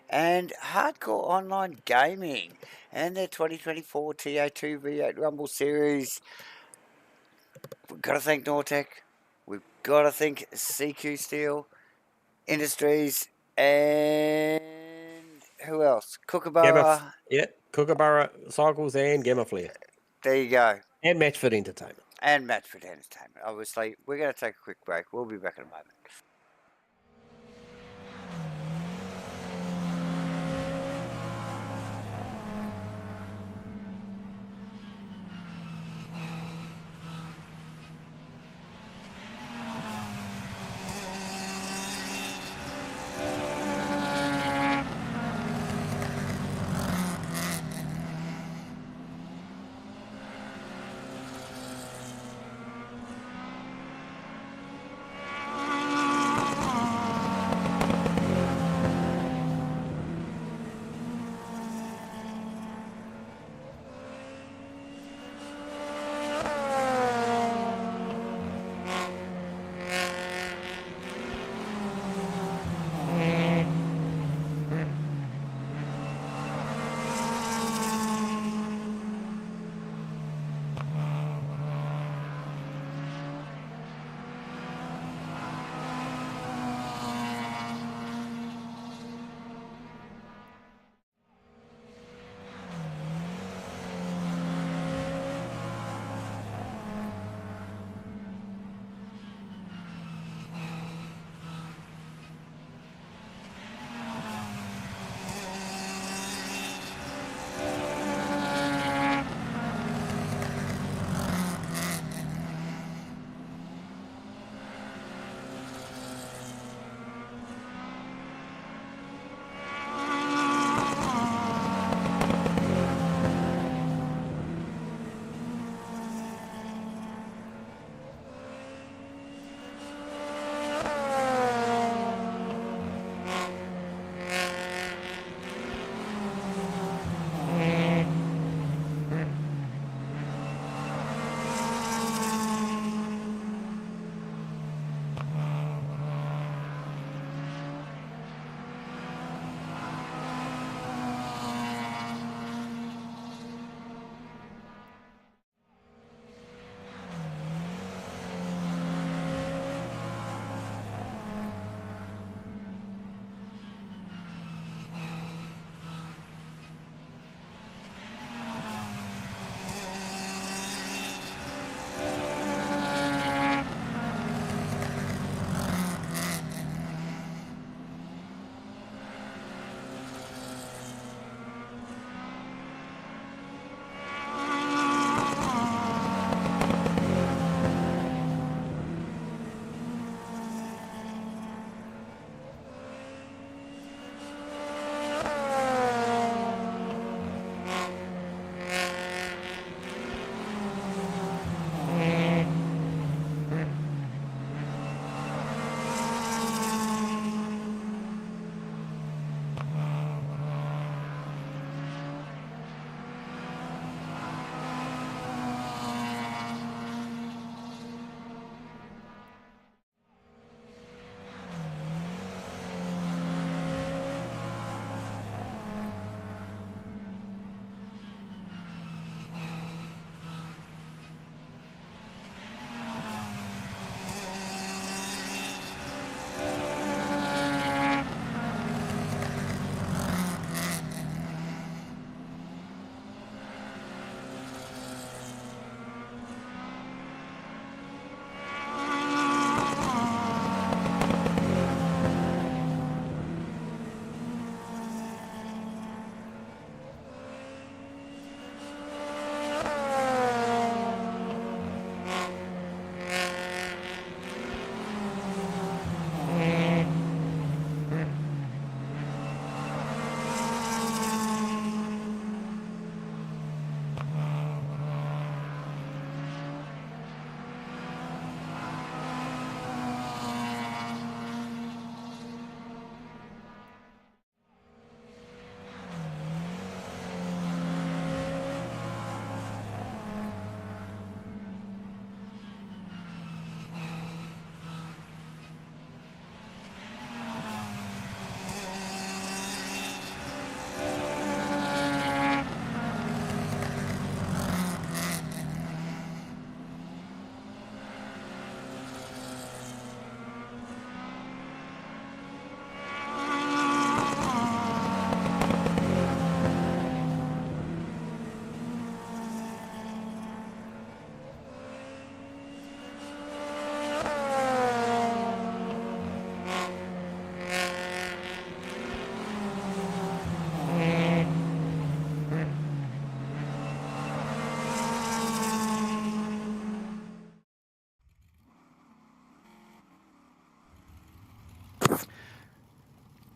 and Hardcore Online Gaming and their 2024 Ta2 V8 Rumble Series. We've got to thank NAUTECH. We've got to thank CQ Steel Industries and who else? KOOKABURRA. Yeah, KOOKABURRA Cycles and Gamma Flare. There you go. And Matchfit Entertainment. And Matchfit Entertainment. Obviously, we're going to take a quick break. We'll be back in a moment.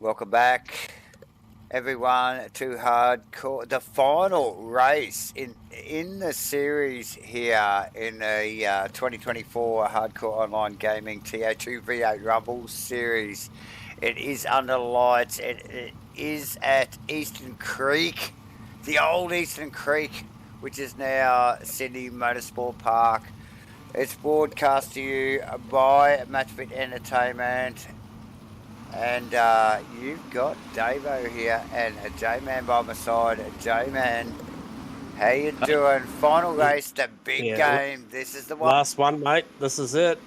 Welcome back, everyone, to Hardcore, the final race in the series here in the 2024 Hardcore Online Gaming Ta2 V8 Rumble series. It is under lights. It is at Eastern Creek, the old Eastern Creek, which is now Sydney Motorsport Park. It's broadcast to you by Matchfit Entertainment. And you've got Davo here and a J-Man by my side. J-Man, how you doing? Final race, the big game. This is the one. Last one, mate. This is it.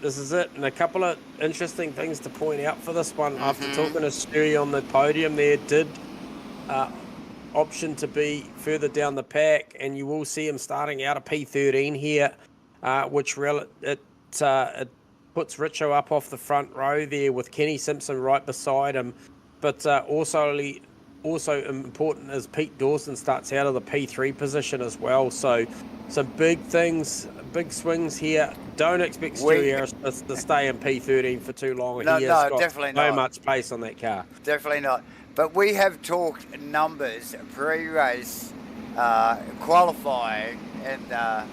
And a couple of interesting things to point out for this one. After talking to Stewie on the podium there, did option to be further down the pack, and you will see him starting out of P13 here, which it puts Richo up off the front row there with Kenny Simpson right beside him. But also important as Pete Dawson starts out of the P3 position as well. So some big things, big swings here. Don't expect Stewie Harris to stay in P13 for too long. No, he has got definitely so not. much pace on that car. Definitely not. But we have talked numbers pre-race, qualifying, and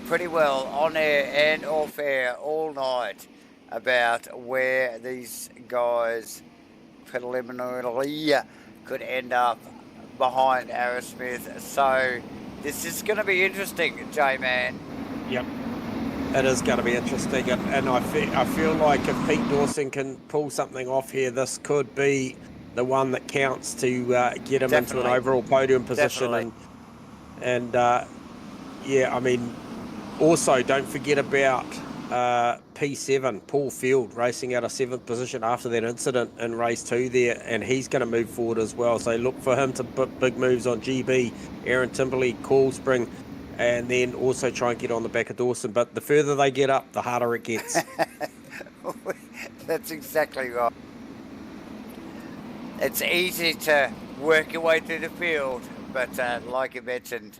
pretty well on air and off air all night about where these guys preliminarily could end up behind Aerosmith. So this is going to be interesting, J-Man. Yep, it is going to be interesting, and I feel like if Pete Dawson can pull something off here, this could be the one that counts to get him into an overall podium position. And yeah, I mean, also don't forget about P7, Paul Field, racing out of 7th position after that incident in race 2 there, and he's going to move forward as well. So look for him to put big moves on GB, Aaron Timberley, Cool Spring, and then also try and get on the back of Dawson. But the further they get up, the harder it gets. That's exactly right. It's easy to work your way through the field, but like you mentioned,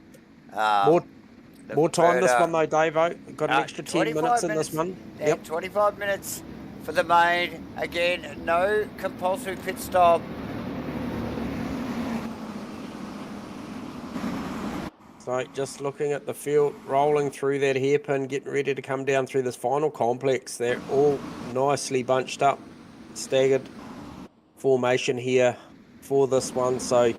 more time this one though, Davo. Got an extra 10 minutes in this one. Yep, 25 minutes for the main. Again, no compulsory pit stop. So just looking at the field, rolling through that hairpin, getting ready to come down through this final complex. They're all nicely bunched up, staggered formation here for this one. So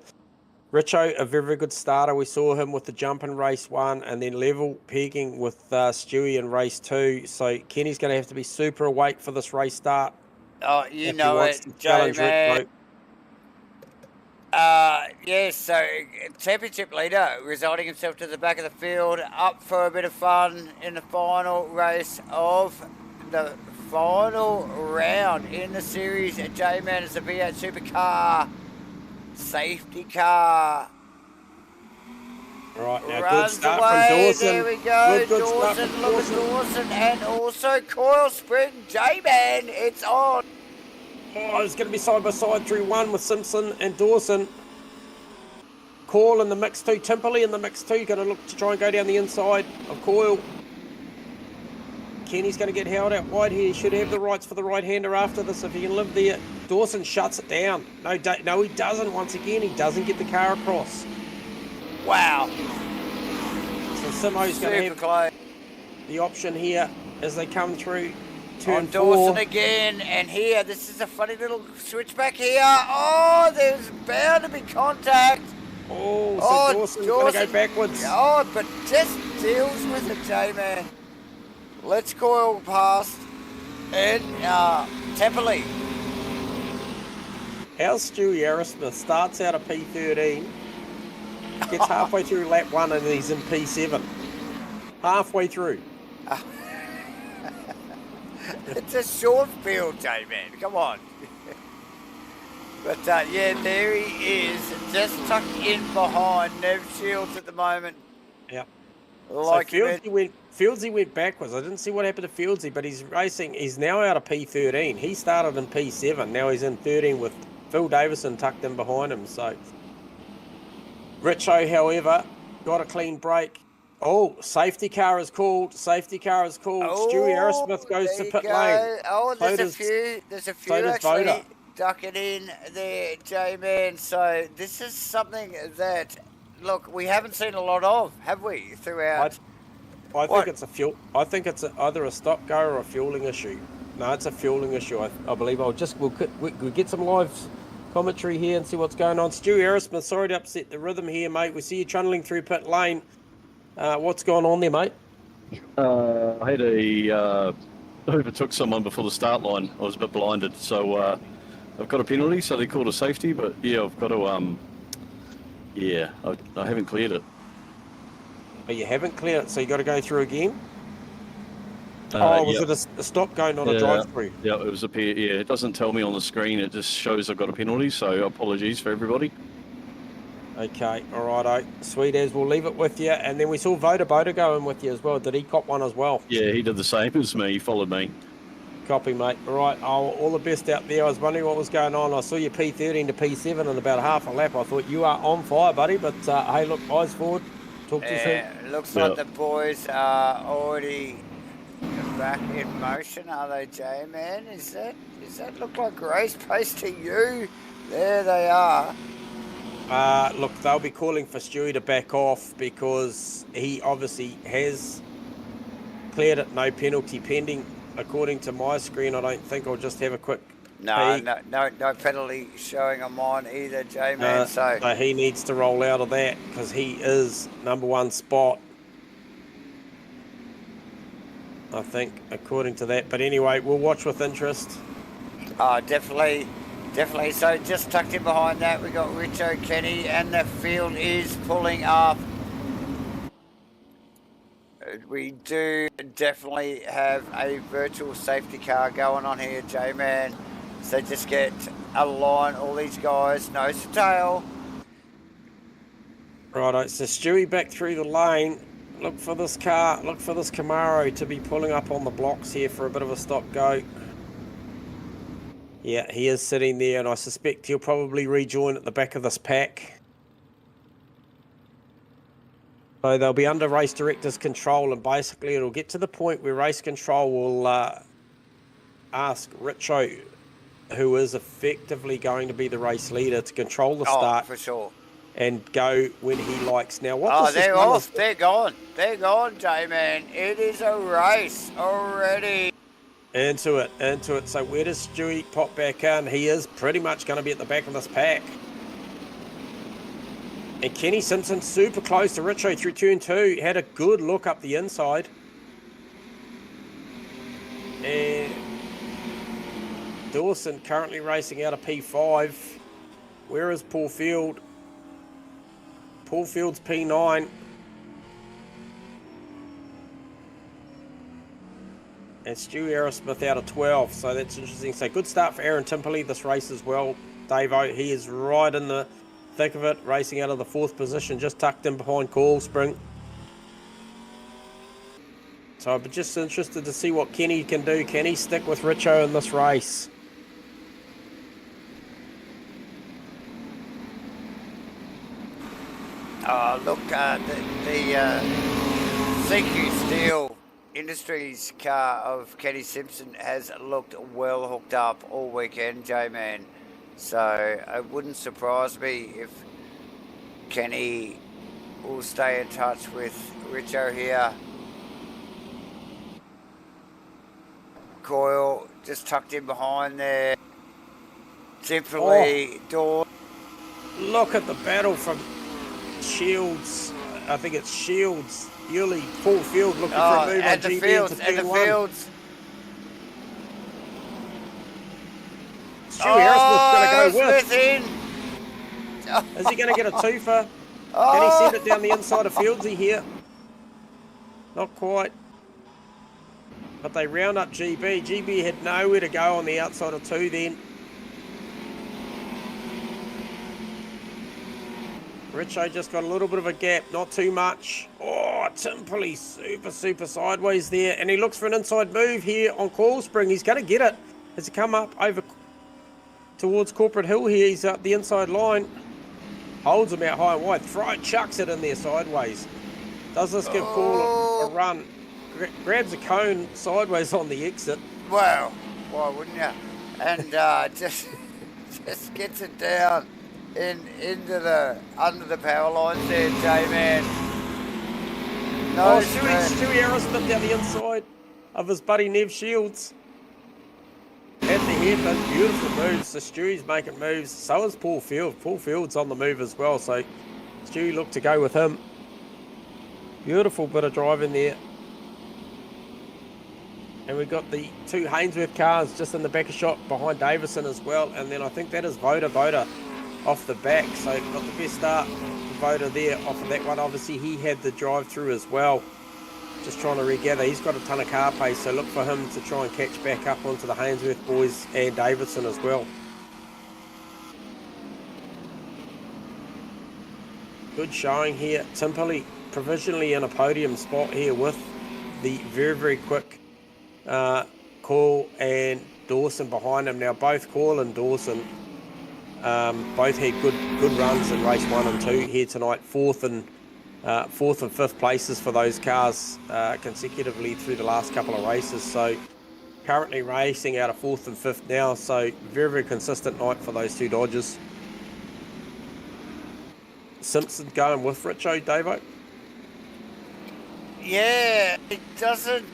Richo, a very, very good starter. We saw him with the jump in race 1 and then level pegging with Stewie in race 2. So Kenny's going to have to be super awake for this race start. Oh, you know it, J-Man. Yes, so championship leader resigning himself to the back of the field, up for a bit of fun in the final race of the final round in the series. J-Man is a V8 supercar. Safety car. All right, now runs good start away. from Dawson. There we go. Good Dawson, look at Dawson, and also Coil Spring. J-Man, it's on. Oh, it's going to be side by side through 1 with Simpson and Dawson. Coil in the mix 2. Timperley in the mix 2. Going to look to try and go down the inside of Coil. Kenny's going to get held out wide here. He should have the rights for the right-hander after this if he can live there. Dawson shuts it down. No, he doesn't. Once again, he doesn't get the car across. Wow. So Simo's going to have close. The option here as they come through turn on Dawson 4. again, and here, this is a funny little switchback here. Oh, there's bound to be contact. Oh, so Dawson's going to go backwards. Oh, but just deals with it, J-Man. Let's Coil past. And Temperley. How's Stewie Aerosmith? Starts out of P13. Gets halfway through lap 1 and he's in P7. Halfway through. It's a short field, J-Man. Come on. But yeah, there he is. Just tucked in behind Nev Shields at the moment. Yep. Like so Fieldsy went backwards. I didn't see what happened to Fieldsy, but he's racing. He's now out of P13. He started in P7. Now he's in 13 with Phil Davison tucked in behind him. So Richo, however, got a clean break. Oh, safety car is called. Safety car is called. Oh, Stewie Aerosmith goes to pit lane. Oh, there's a few so does actually. Voda. ducking in there, J-Man. So this is something that, look, we haven't seen a lot of, have we, throughout? I think it's a fuel. I think it's either a stop go or a fueling issue. No, it's a fueling issue. I believe. We'll get some live commentary here and see what's going on. Stu Aerosmith, sorry to upset the rhythm here, mate. We see you trundling through pit lane. What's going on there, mate? I had overtook someone before the start line. I was a bit blinded, so I've got a penalty. So they called a safety, but yeah, I've got to I haven't cleared it. Oh, you haven't cleared it, so you got to go through again. Was it a stop go, not a drive through? Yeah, it was it doesn't tell me on the screen. It just shows I've got a penalty. So apologies for everybody. Okay, all righto. Sweet as, we'll leave it with you. And then we saw Voda Boda go in with you as well. Did he cop one as well? Yeah, he did the same as me. He followed me. Copy, mate. All right, all the best out there. I was wondering what was going on. I saw you P13 to P7 in about half a lap. I thought you are on fire, buddy. But hey, look, eyes forward. Talk to you soon. It looks like the boys are already back in motion. Are they, J-Man? Does that look like race pace to you? There they are. Look, they'll be calling for Stewie to back off because he obviously has cleared it, no penalty pending. According to my screen, I don't think. I'll just have a quick No penalty showing on mine either, J-Man. So he needs to roll out of that because he is number one spot, I think, according to that. But anyway, we'll watch with interest. Definitely. So just tucked in behind that, we got Richo, Kenny, and the field is pulling up. We do definitely have a virtual safety car going on here, J-Man. So just get a line, all these guys, nose to tail. Righto, so Stewie back through the lane. Look for this car, look for this Camaro to be pulling up on the blocks here for a bit of a stop-go. Yeah, he is sitting there, and I suspect he'll probably rejoin at the back of this pack. So they'll be under race director's control, and basically it'll get to the point where race control will ask Richo, who is effectively going to be the race leader, to control the start. For sure. And go when he likes. Now, what they're off. They're gone. They're gone, J-Man. It is a race already. Into it. So where does Stewie pop back in? He is pretty much going to be at the back of this pack. And Kenny Simpson super close to Richo through turn 2. Had a good look up the inside. And Dawson currently racing out of P5. Where is Paul Field? Paul Field's P9. And Stu Aerosmith out of 12, so that's interesting. So good start for Aaron Timperley this race as well. Davo, he is right in the thick of it, racing out of the 4th position, just tucked in behind Coil Spring. So I'm just interested to see what Kenny can do. Can he stick with Richo in this race? Look, the CQ Steel Industries car of Kenny Simpson has looked well hooked up all weekend, J-Man. So it wouldn't surprise me if Kenny will stay in touch with Richo here. Coil just tucked in behind there. Simply door. Look at the battle from Shields. I think it's Shields. Yuli, Paul Field looking for a move on GB into turn 1. Stu Harrison's going to go with. Is he going to get a twofer? Can he send it down the inside of Fieldsy here? Not quite. But they round up GB. GB had nowhere to go on the outside of 2 then. Richo just got a little bit of a gap, not too much. Oh, Timperley super sideways there. And he looks for an inside move here on Coil Spring. He's going to get it. As he come up over towards Corporate Hill here, he's up the inside line. Holds him out high and wide. Chucks it in there sideways. Does this give Coil a run? Grabs a cone sideways on the exit. Well, why wouldn't you? And just just gets it down into the under the power lines there, J-Man. No Stewie Aerosmith down the inside of his buddy Nev Shields. At the hairpin, beautiful moves. So Stewie's making moves. So is Paul Field. Paul Field's on the move as well. So Stewie looked to go with him. Beautiful bit of driving there. And we've got the two Hainsworth cars just in the back of shot behind Davison as well. And then I think that is Voda off the back. So not the best start for Voda there off of that one. Obviously he had the drive through as well. Just trying to regather. He's got a ton of car pace, so look for him to try and catch back up onto the Hainsworth boys and Davidson as well. Good showing here. Timperley provisionally in a podium spot here with the very, very quick Call and Dawson behind him. Now both Call and Dawson both had good runs in race 1 and 2 here tonight. Fourth and fifth places for those cars consecutively through the last couple of races. So currently racing out of 4th and 5th now. So very, very consistent night for those two Dodgers. Simpson going with Richo, Davo. Yeah, it doesn't.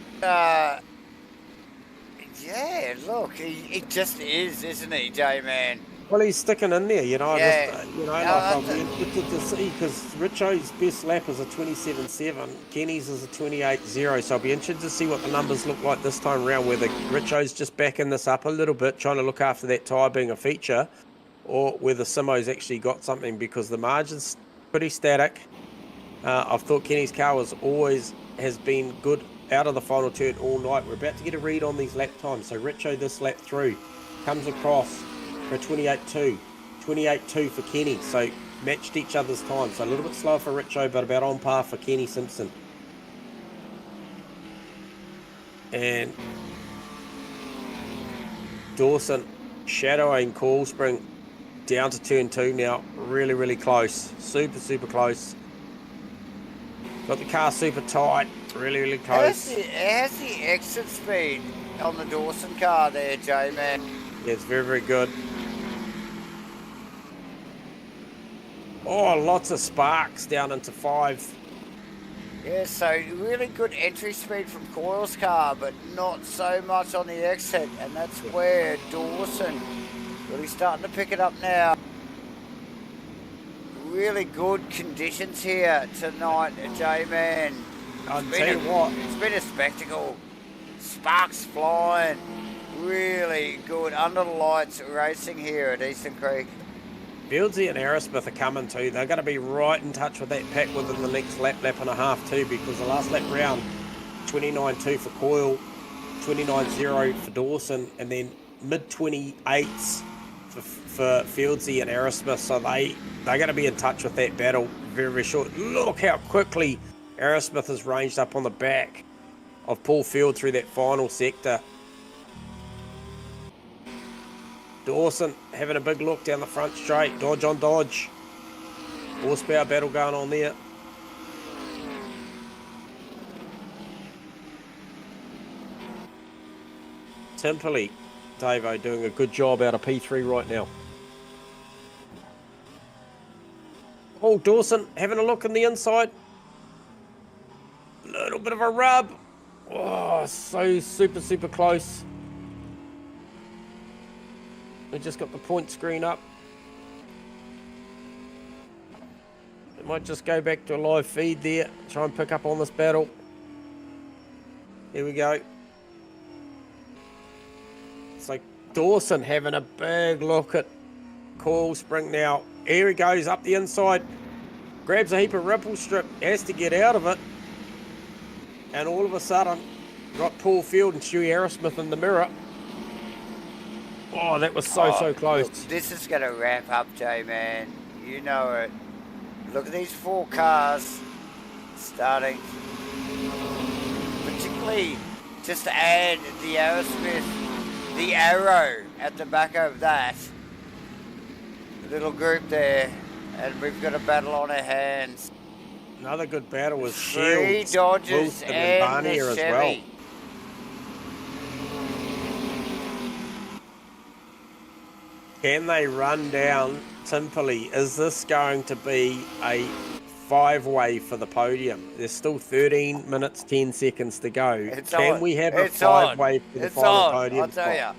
Yeah, look, it just is, isn't he, J-Man? Well, he's sticking in there, you know. Yeah. I'll be interested to see, because Richo's best lap is a 27.7, Kenny's is a 28.0, so I'll be interested to see what the numbers look like this time around, whether Richo's just backing this up a little bit, trying to look after that tyre being a feature, or whether Simo's actually got something, because the margin's pretty static. I've thought Kenny's car has been good out of the final turn all night. We're about to get a read on these lap times, so Richo this lap through comes across for a 28.2, 28.2 for Kenny, so matched each other's time, so a little bit slower for Richo, but about on par for Kenny Simpson. And Dawson shadowing Cool Spring down to turn 2 now, really, really close, super close. Got the car super tight, really, really close. How's the exit speed on the Dawson car there, J-Man? Yeah, it's very, very good. Oh, lots of sparks down into 5. Yeah, so really good entry speed from Coyle's car, but not so much on the exit, and that's where Dawson really starting to pick it up now. Really good conditions here tonight, J-Man. I'll tell you what. It's been a spectacle. Sparks flying. Really good under the lights racing here at Eastern Creek. Fieldsy and Aerosmith are coming too. They're going to be right in touch with that pack within the next lap and a half too, because the last lap round, 29.2 for Coyle, 29.0 for Dawson, and then mid-28s for Fieldsy and Aerosmith. So they're going to be in touch with that battle very, very short. Look how quickly Aerosmith has ranged up on the back of Paul Field through that final sector. Dawson having a big look down the front straight, dodge on dodge. Horsepower battle going on there. Timperley, Davo doing a good job out of P3 right now. Oh, Dawson having a look on the inside. Little bit of a rub. Oh, so super close. We just got the point screen up. It might just go back to a live feed there. Try and pick up on this battle. Here we go. It's like Dawson having a big look at Coil Spring now. Here he goes up the inside. Grabs a heap of ripple strip. Has to get out of it. And all of a sudden, got Paul Field and Stewie Aerosmith in the mirror. Oh, that was so close. Look, this is going to wrap up, J-Man. You know it. Look at these 4 cars starting. Particularly, just to add the Aerosmith, the arrow at the back of that little group there. And we've got a battle on our hands. Another good battle was 3 Shields, Dodgers Wilson, and Barnier the as Chevy. well. Can they run down Timperley? Is this going to be a 5-way for the podium? There's still 13 minutes, 10 seconds to go. Can we have a 5-way for the final podium? I'll tell you.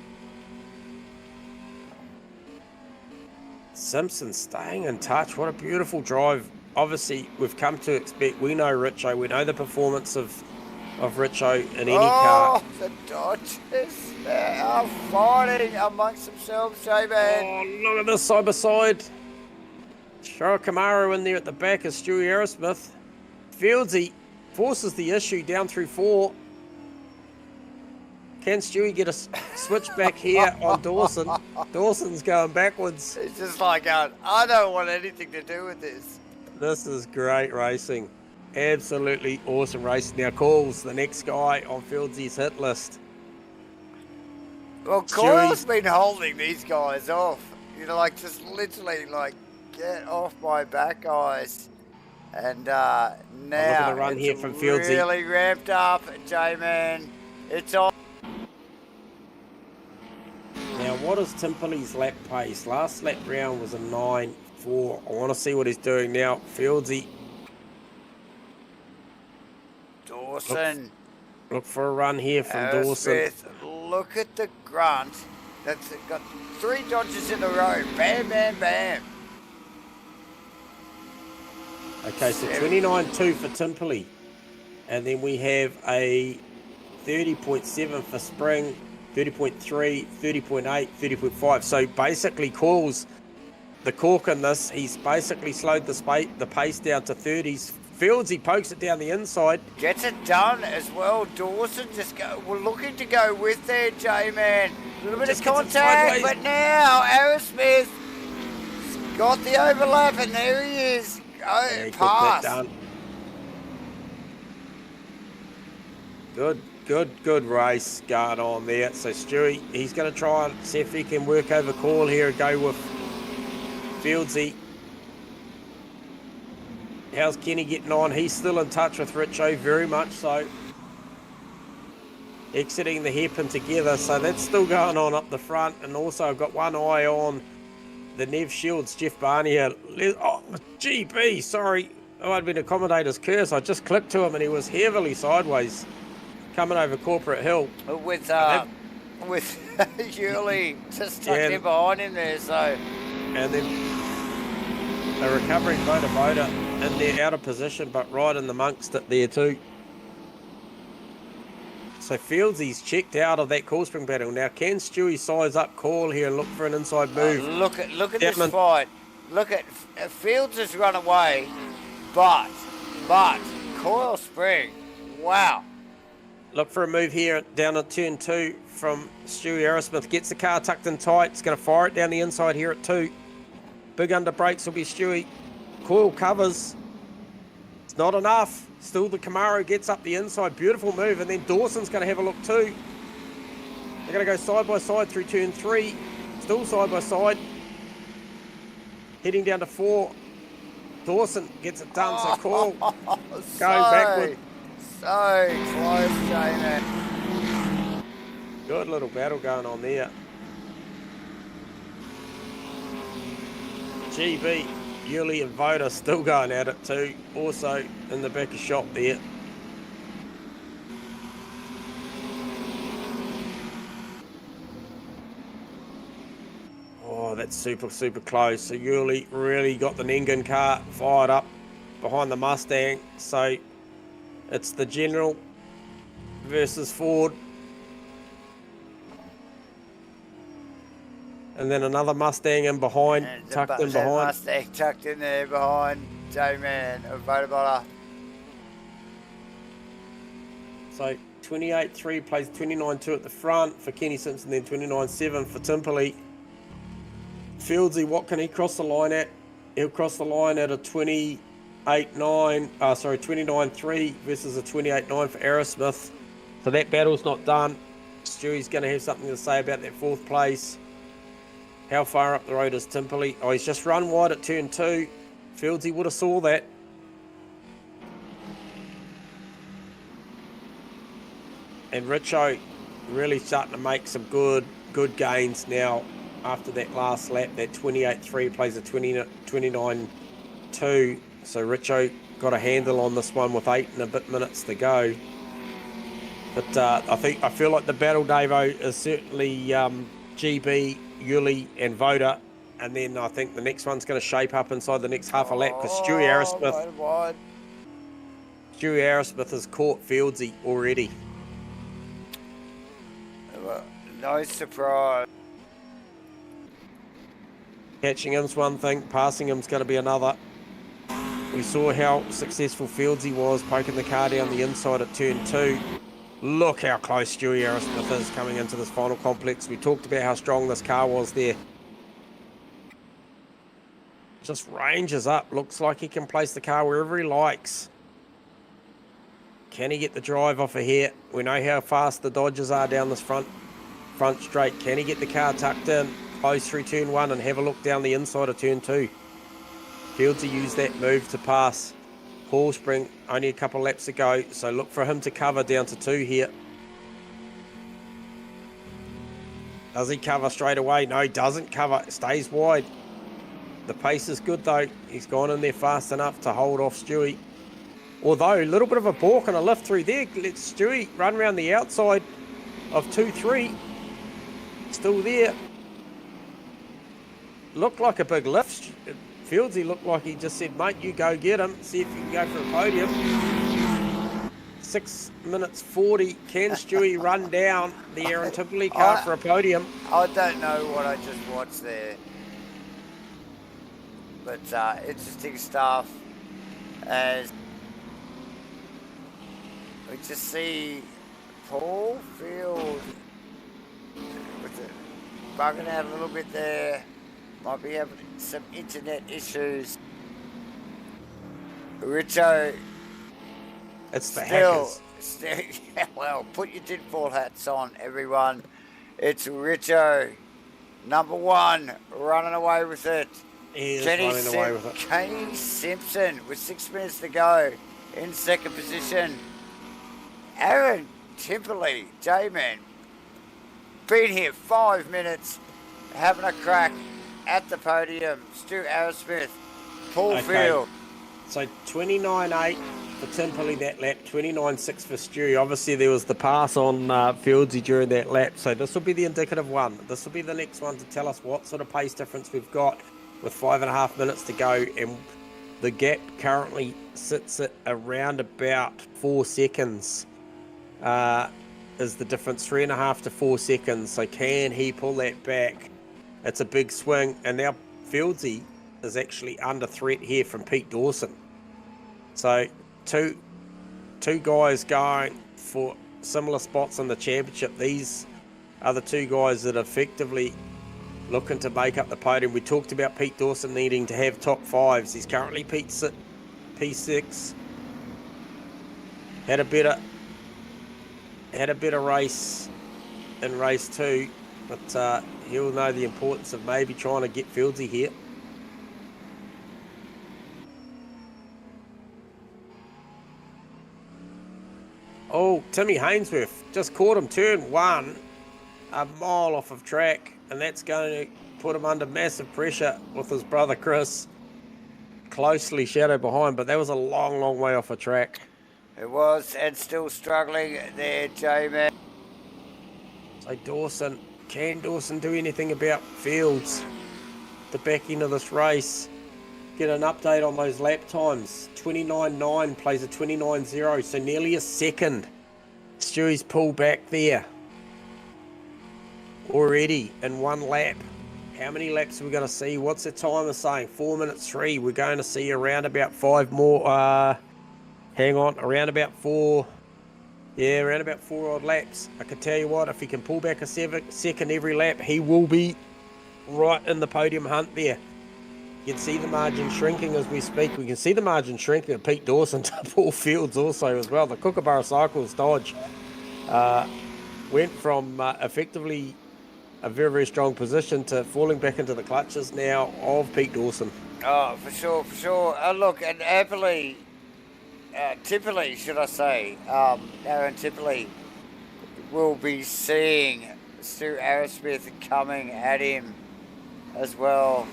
Simpson staying in touch. What a beautiful drive. Obviously, we've come to expect. We know Richo. We know the performance of Richo in any car. Oh, the Dodgers. They are fighting amongst themselves, J-Man. Oh, look at this side by side. Showa Kamaru in there at the back is Stewie Aerosmith. Fieldsy forces the issue down through 4. Can Stewie get a switch back here on Dawson? Dawson's going backwards. It's just like, I don't want anything to do with this. This is great racing. Absolutely awesome racing. Now Cole's the next guy on Fieldsy's hit list. Well, Coyle's been holding these guys off. You know, like just literally like, get off my back, guys. And now look at the run here from Fieldsy. Really ramped up, J-Man. It's on. Now, what is Timperley's lap pace? Last lap round was a 9.4. I want to see what he's doing now. Fieldsy. Dawson. Look for a run here from Dawson. Smith, look at the grunt. That's got 3 Dodgers in a row. Bam, bam, bam. Okay, so 29.2 for Timperley. And then we have a 30.7 for Spring, 30.3, 30.8, 30.5. So basically Coyle's the cork in this. He's basically slowed the pace down to 30s. Fieldsy pokes it down the inside. Gets it done as well. Dawson we're looking to go with there, J-Man. A little bit of contact, but now Aerosmith got the overlap, and there he is. Oh, pass. Good race going on there. So Stewie, he's going to try and see if he can work over Call here and go with Fieldsy. How's Kenny getting on? He's still in touch with Richo, very much so. Exiting the hairpin together, so that's still going on up the front. And also I've got one eye on the Nev Shields, Jeff Barney here. Oh, GB, sorry. Oh, I'd been a commentator's curse. I just clicked to him and he was heavily sideways coming over Corporate Hill. With Yuli just tucked in behind him there, so. And then a recovering Voda in there out of position, but right in amongst it there too. So Fieldsy's checked out of that call spring battle. Now can Stewie size up Call here and look for an inside move? Look at this fight. Look at Fields has run away, but Coil Spring, wow. Look for a move here down at turn 2 from Stewie Aerosmith. Gets the car tucked in tight. It's going to fire it down the inside here at 2. Big under brakes will be Stewie. Coil covers. It's not enough. Still the Camaro gets up the inside. Beautiful move. And then Dawson's going to have a look too. They're going to go side by side through turn 3. Still side by side. Heading down to 4. Dawson gets it done. So Coil going backward. So close, Jamie. Good little battle going on there. GB, Yuli and Voda still going at it too. Also in the back of shop there. Oh, that's super close. So Yuli really got the Nengen car fired up behind the Mustang. So it's the General versus Ford. And then another Mustang in behind, tucked in behind. Mustang tucked in there behind J-Man of Vodabola. So 28.3 plays 29.2 at the front for Kenny Simpson, then 29.7 for Timperley. Fieldsy, what can he cross the line at? He'll cross the line at a 29.3 versus a 28.9 for Aerosmith. So that battle's not done. Stewie's going to have something to say about that 4th place. How far up the road is Timperley? Oh, he's just run wide at turn 2. Fieldsy would have saw that. And Richo really starting to make some good gains now after that last lap. That 28.3 plays a 29.2. So Richo got a handle on this one with 8 and a bit minutes to go. But I feel like the battle, Davo, is certainly GB, Yuli, and Voda. And then I think the next one's going to shape up inside the next half a lap because Stewie Arrowsmith has caught Fieldsy already. Well, no surprise. Catching him's one thing, passing him's going to be another. We saw how successful Fieldsy was poking the car down the inside at turn 2. Look how close Stewie Arrowsmith is coming into this final complex. We talked about how strong this car was there. Just ranges up. Looks like he can place the car wherever he likes. Can he get the drive off of here? We know how fast the Dodgers are down this front straight. Can he get the car tucked in, close through turn 1 and have a look down the inside of turn 2? Fieldsy used that move to pass Paul Spring, only a couple laps to go, so look for him to cover down to 2 here. Does he cover straight away? No, he doesn't cover. Stays wide. The pace is good though. He's gone in there fast enough to hold off Stewie. Although a little bit of a balk and a lift through there. Let's Stewie run around the outside of 2-3. Still there. Looked like a big lift. Fieldsy looked like he just said, mate, you go get him. See if you can go for a podium. 6 minutes 40. Can Stewie run down the Aaron Tipperley car for a podium? I don't know what I just watched there. But interesting stuff as we just see Paul Field with it bugging out a little bit there. Might be having some internet issues. Richo. It's the hackers. Yeah, well, put your tinfoil hats on, everyone. It's Richo, number 1, running away with it. He is running away with it. Kenny Simpson with 6 minutes to go in second position. Aaron Timperley, J-Man, been here 5 minutes, having a crack at the podium. Stu Arrowsmith, Paul Field. So 29.8 for Timperley that lap, 29.6 for Stewie. Obviously there was the pass on Fieldsy during that lap, so this will be the indicative one. This will be the next one to tell us what sort of pace difference we've got with 5.5 minutes to go, and the gap currently sits at around about 4 seconds. Is the difference 3.5 to 4 seconds? So can he pull that back? It's a big swing, and now Fieldsy is actually under threat here from Pete Dawson. So two guys going for similar spots in the championship. These are the 2 guys that are effectively looking to make up the podium. We talked about Pete Dawson needing to have top 5s. He's currently P6. Had a better race in race 2, but he'll know the importance of maybe trying to get Fieldsy here. Oh, Timmy Hainsworth just caught him turn 1, a mile off of track, and that's going to put him under massive pressure with his brother Chris closely shadowed behind, but that was a long way off a track. It was, and still struggling there, J-Man. So Dawson, can Dawson do anything about Fields? The back end of this race, get an update on those lap times. 29.9 plays a 29.0, so nearly a second. Stewie's pulled back there already in 1 lap. How many laps are we going to see? What's the timer saying? 4 minutes 3. We're going to see around about 5 more. Hang on, around about 4. Yeah, around about 4 odd laps. I can tell you what, if he can pull back a second every lap, he will be right in the podium hunt there. You can see the margin shrinking as we speak. We can see the margin shrinking of Pete Dawson to Paul Fields also as well. The Kookaburra Cycles Dodge went from effectively a very strong position to falling back into the clutches now of Pete Dawson. Oh, for sure. Look, and Tipperley, should I say, Aaron Tipperley will be seeing Stu Arrowsmith coming at him as well.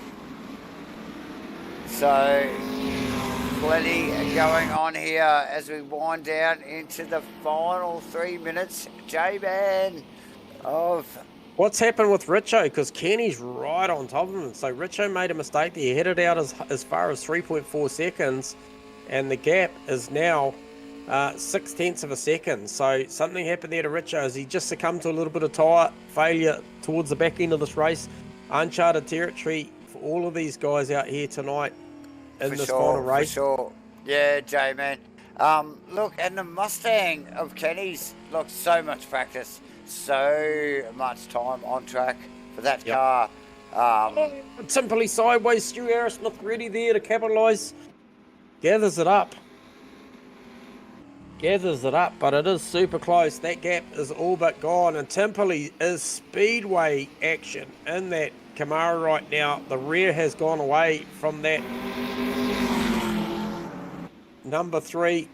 So plenty going on here as we wind down into the final 3 minutes. J-Man of... What's happened with Richo? Because Kenny's right on top of him. So Richo made a mistake there. He headed out as far as 3.4 seconds, and the gap is now 0.6 of a second. So something happened there to Richo as he just succumbed to a little bit of tyre failure towards the back end of this race. Uncharted territory for all of these guys out here tonight in this final race. For sure. Yeah, J-Man. Look, and the Mustang of Kenny's, look, so much practice, so much time on track for that car. Simply sideways, Stu Arrowsmith ready there to capitalise. Gathers it up, but it is super close. That gap is all but gone, and Timperley is speedway action in that Camaro right now. The rear has gone away from that number 3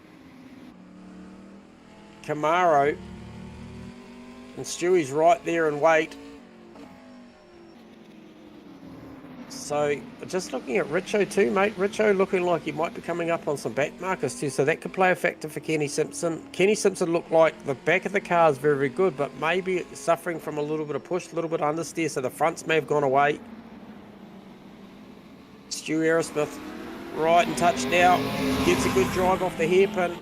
Camaro, and Stewie's right there in wait. So just looking at Richo too, mate. Richo looking like he might be coming up on some back markers too, so that could play a factor for Kenny Simpson. Kenny Simpson looked like the back of the car is very, very good, but maybe suffering from a little bit of push, a little bit of understeer, so the fronts may have gone away. Stu Arrowsmith right in touch now, gets a good drive off the hairpin.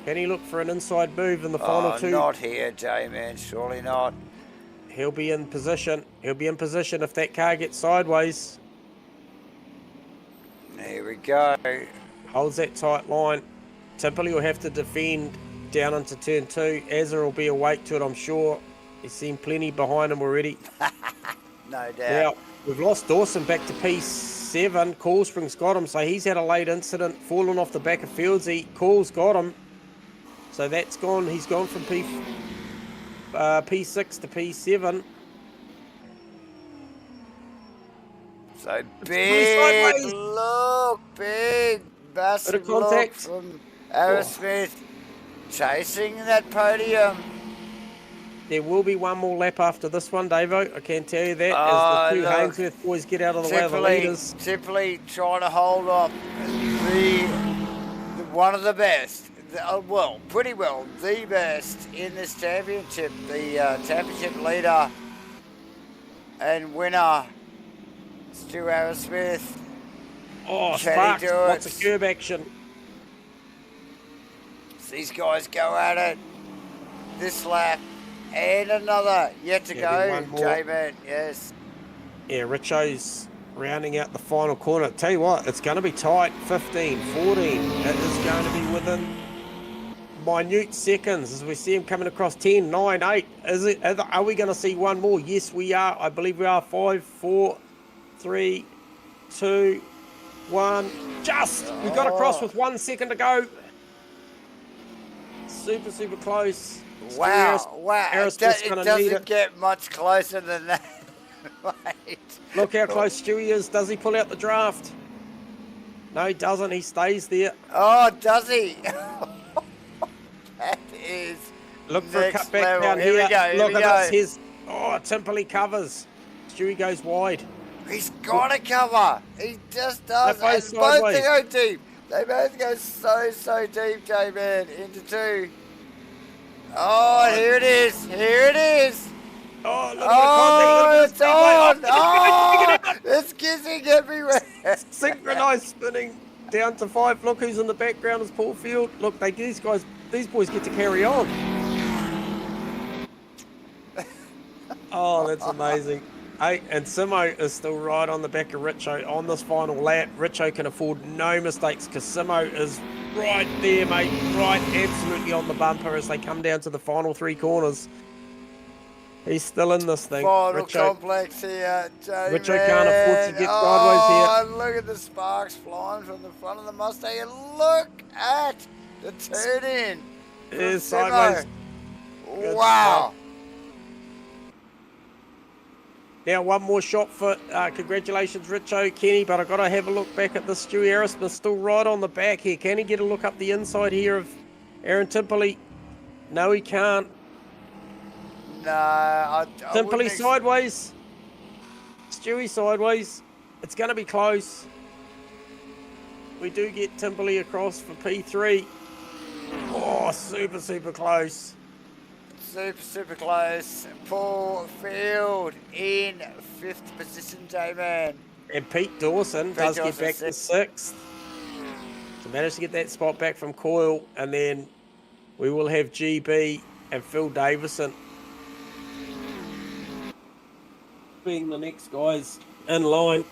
Can he look for an inside move in the final 2? Not here, J-Man, surely not. He'll be in position. He'll be in position if that car gets sideways. There we go. Holds that tight line. Timperley will have to defend down into turn 2. Azza will be awake to it, I'm sure. He's seen plenty behind him already. No doubt. Now, we've lost Dawson back to P7. Coolspring's got him, so he's had a late incident, fallen off the back of Fieldsy. Cool's got him. So that's gone. He's gone from P6 to P7. So big look, big massive look from Arrowsmith chasing that podium. There will be one more lap after this one, Davo. I can tell you that. As the two Hainsworth boys get out of the way of the leaders. Simply trying to hold off one of the best. Well, pretty well the best in this championship. The championship leader and winner, Stu Arrowsmith. Oh, Sparks, lots of curb action. These guys go at it this lap and another yet to go. J-Man, yes. Yeah, Richo's rounding out the final corner. Tell you what, it's going to be tight. 15, 14. It is going to be within minute seconds as we see him coming across. 10, 9, 8. Are we going to see one more? Yes, we are. I believe we are. 5, 4, 3, 2, 1. Just! We got across with 1 second to go. Super, super close. Wow. It doesn't get much closer than that. Wait. Look how close Stewie is. Does he pull out the draft? No, he doesn't. He stays there. Oh, does he? That is look for a cutback level. down here. Look at this. Oh, Timperley covers. Stewie goes wide. He's got to cover. He just does. Both and both they go deep. They both go so deep, J-Man, into 2. Oh, here it is. Here it is. Oh, look at it's on. Oh, it's kissing everywhere. Synchronized spinning down to 5. Look who's in the background is Paul Field. Look, these boys get to carry on. Oh, that's amazing. Hey, and Simo is still right on the back of Richo on this final lap. Richo can afford no mistakes because Simo is right there, mate. Right, absolutely on the bumper as they come down to the final 3 corners. He's still in this thing. Final complex here, J-Man. Richo can't afford to get sideways here. Look at the sparks flying from the front of the Mustang, and look at the turn in. It is sideways. Wow. Now one more shot for congratulations Richo, Kenny, but I've got to have a look back at this. Stewie Arrowsmith still right on the back here. Can he get a look up the inside here of Aaron Timperley? No, he can't. No, I Timperley sideways. Stewie sideways. It's going to be close. We do get Timberley across for P3. Oh, super, super close. Super, super close. Paul Field in 5th position, J-Man. And Pete Dawson does get back to 6th. So managed to get that spot back from Coyle. And then we will have GB and Phil Davison being the next guys in line.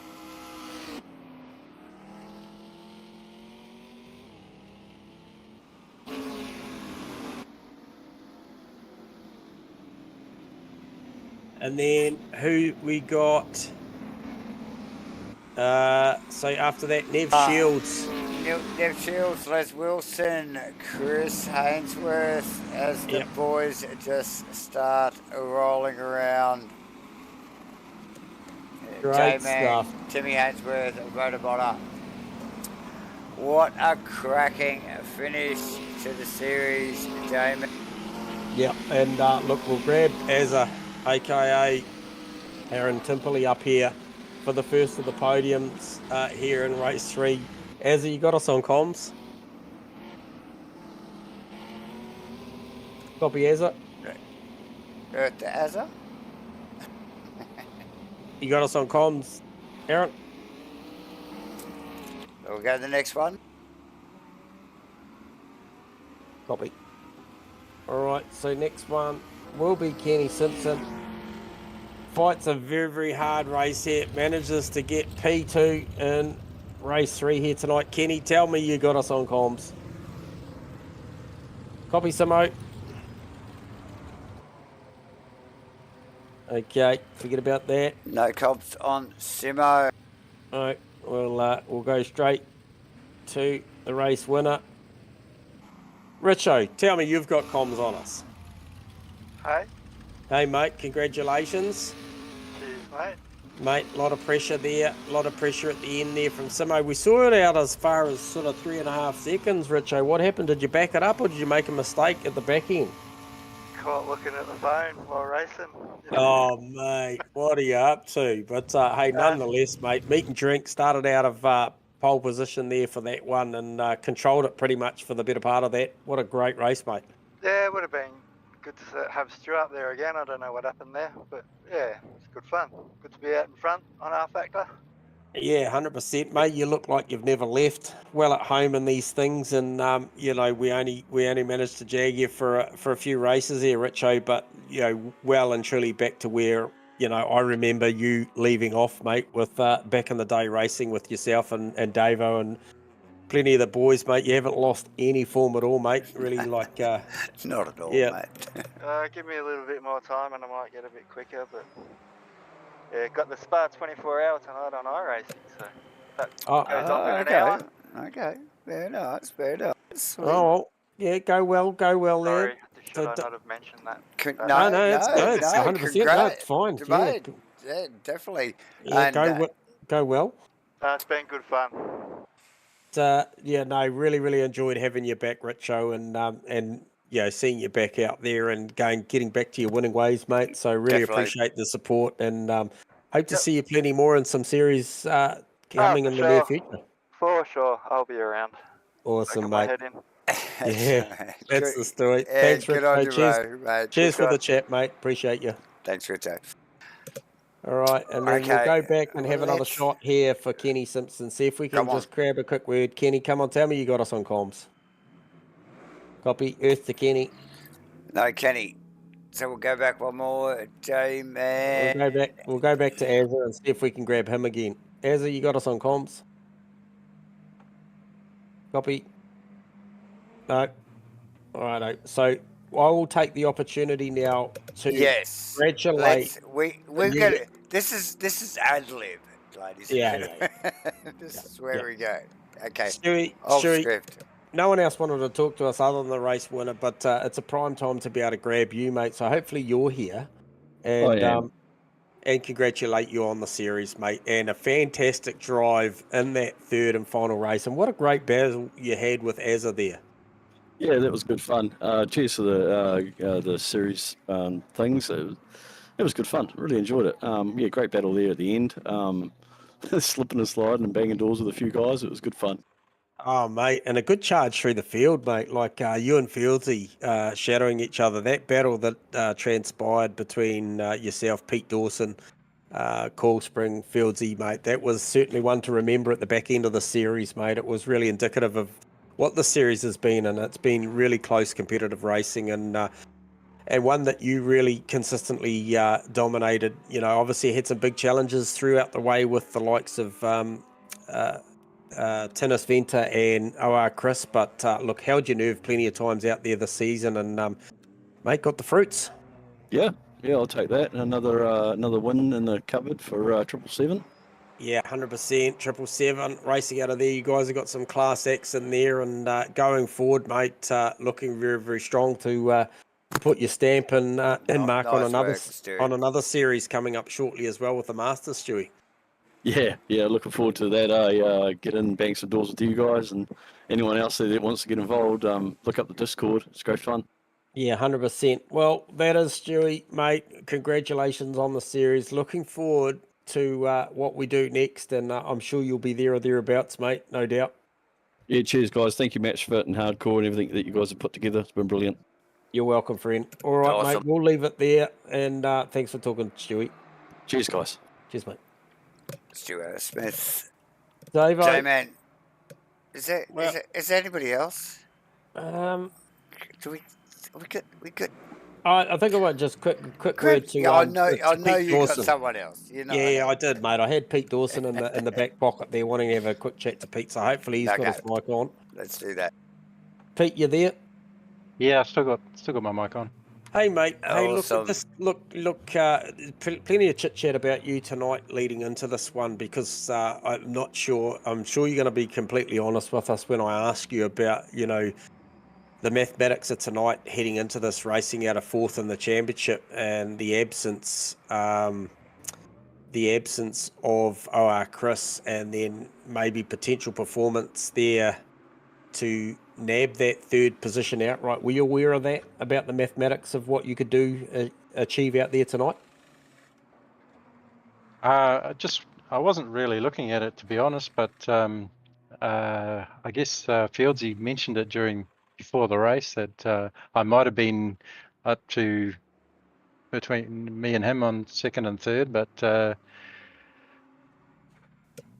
And then who we got? So after that, Nev Shields. Nev Shields, Les Wilson, Chris Hainsworth, as the boys just start rolling around. Great stuff. Timmy Hainsworth, Rotobotter. What a cracking finish to the series, Jamie. Yeah, and look, we'll grab Azza, aka Aaron Timperley, up here for the first of the podiums here in race 3. Azza, you got us on comms? Copy, Azza. To Azza? You got us on comms, Aaron? We'll go to the next one. Copy. All right, so next one will be Kenny Simpson. Fights a very, very hard race here. Manages to get P2 in race 3 here tonight. Kenny, tell me you got us on comms. Copy, Simo. Okay, forget about that. No comps on Simo. All right, we'll go straight to the race winner. Richo, tell me you've got comms on us. Hey. Hey, mate, congratulations. Cheers, mate. Mate, a lot of pressure there, a lot of pressure at the end there from Simo. We saw it out as far as sort of 3.5 seconds, Richo. What happened? Did you back it up or did you make a mistake at the back end? Caught looking at the phone while racing. Oh, mate, what are you up to? But, hey, nonetheless, mate, meat and drink, started out of pole position there for that one and controlled it pretty much for the better part of that. What a great race, mate. Yeah, it would have been good to have Stu up there again. I don't know what happened there, but yeah, it's good fun. Good to be out in front on our factor. Yeah, 100%, mate. You look like you've never left. Well at home in these things, and you know we only managed to jag you for a few races here, Richo. But you know, well and truly back to where I remember you leaving off, mate. With back in the day racing with yourself and Davo and plenty of the boys, mate. You haven't lost any form at all, mate. Really, like not at all, yeah. mate. Give me a little bit more time, and I might get a bit quicker, but. Yeah, got the Spa 24 hour tonight on iRacing, so that goes off in an hour. Okay, very nice, very nice. Sweet. Oh, well, yeah, go well Sorry, there. should I not have mentioned that? No, it's 100%. No, it's fine. Yeah, definitely. Yeah, and, go well. It's been good fun. Yeah, no, really enjoyed having you back, Richo, and seeing you back out there and getting back to your winning ways, mate. So really appreciate the support and hope to see you plenty more in some series coming in the near future. For sure, I'll be around. Awesome, mate. yeah, that's the story. Yeah, thanks, Richo. Cheers, mate. Cheers for the chat, mate. Appreciate you. Thanks, Richo. All right, and then we'll go back and have another shot here for Kenny Simpson. See if we can just grab a quick word. Kenny, come on, tell me you got us on comms. Copy. Earth to Kenny. No, Kenny. So we'll go back one more. J-Man. We'll go back to Azza and see if we can grab him again. Azza, you got us on comms? Copy. No. All right. So I will take the opportunity now to congratulate. We're gonna. This is ad lib, ladies. Yeah. This is where we go. Okay. Stewie, Script. no one else wanted to talk to us other than the race winner, but it's a prime time to be able to grab you, mate. So hopefully you're here, and congratulate you on the series, mate. And a fantastic drive in that third and final race. And what a great battle you had with Azza there. Yeah, that was good fun. Cheers for the series things. It was good fun. Really enjoyed it. Yeah, great battle there at the end. Slipping and sliding and banging doors with a few guys. It was good fun. Oh, mate, and a good charge through the field, mate. Like you and Fieldsy shadowing each other. That battle that transpired between yourself, Pete Dawson, Cool Spring, Fieldsy, mate. That was certainly one to remember at the back end of the series, mate. It was really indicative of what the series has been, and it's been really close competitive racing, and one that you really consistently dominated. You know, obviously had some big challenges throughout the way with the likes of Tennis Venter and OR Chris, but look, held your nerve plenty of times out there this season, and mate, got the fruits. Yeah, I'll take that. Another win in the cupboard for 777. Yeah, 100%. 777 racing out of there. You guys have got some class acts in there, and going forward, mate, looking very, very strong to put your stamp and mark Nice on another work, Stu. on another series coming up shortly as well with the Masters, Stewie. Yeah, looking forward to that. Get in, bang some doors with you guys, and anyone else that wants to get involved, look up the Discord. It's great fun. Yeah, 100%. Well, that is, Stewie, mate. Congratulations on the series. Looking forward to what we do next, and I'm sure you'll be there or thereabouts, mate, no doubt. Yeah, cheers, guys. Thank you, Matchfit and Hardcore and everything that you guys have put together. It's been brilliant. You're welcome, friend. All right, Awesome. mate, we'll leave it there, and thanks for talking, Stewie. Cheers, guys. Cheers, mate. Stuart Smith. Dave, J-Man, is there anybody else? We could. I think I might just quick word to. I know Pete you got Dawson. someone else. You know. Yeah, I did, mate. I had Pete Dawson in the back pocket there, wanting to have a quick chat to Pete. So hopefully he's got his mic on. Let's do that. Pete, you there? Yeah, I've still got my mic on. Hey, mate. Awesome. Hey, look. Plenty of chit chat about you tonight, leading into this one, because I'm not sure. I'm sure you're going to be completely honest with us when I ask you about, the mathematics of tonight, heading into this, racing out of fourth in the championship, and the absence of OR Chris, and then maybe potential performance there to nab that third position outright. Were you aware of that, about the mathematics of what you could do, achieve out there tonight? I wasn't really looking at it, to be honest, but I guess Fieldsy mentioned it before the race that I might have been up to between me and him on second and third, but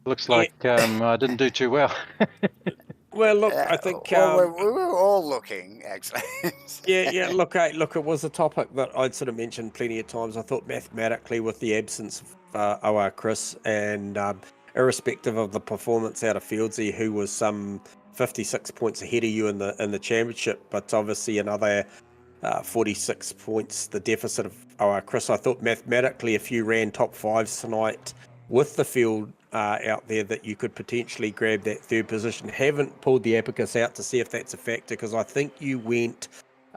looks like I didn't do too well. Well, look, I think we were all looking, actually. yeah. Look, it was a topic that I'd sort of mentioned plenty of times. I thought mathematically, with the absence of OR Chris, and irrespective of the performance out of Fieldsy, who was some 56 points ahead of you in the championship, but obviously another 46 points the deficit of OR Chris. I thought mathematically, if you ran top fives tonight with the field out there, that you could potentially grab that third position. Haven't pulled the abacus out to see if that's a factor, because I think you went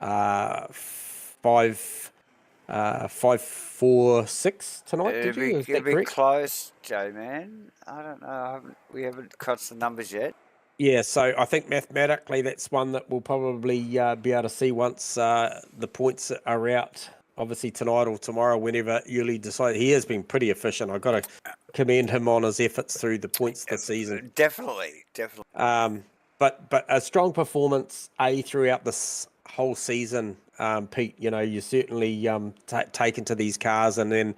5-4-6 tonight. Did you? Is that It'll be correct? close, J-Man. I don't know. We haven't crunched the numbers yet. Yeah, so I think mathematically that's one that we'll probably be able to see once the points are out. Obviously tonight or tomorrow, whenever Yuli decides. He has been pretty efficient. I've got to commend him on his efforts through the points this season. Definitely. But a strong performance throughout this whole season, Pete. You certainly taken to these cars, and then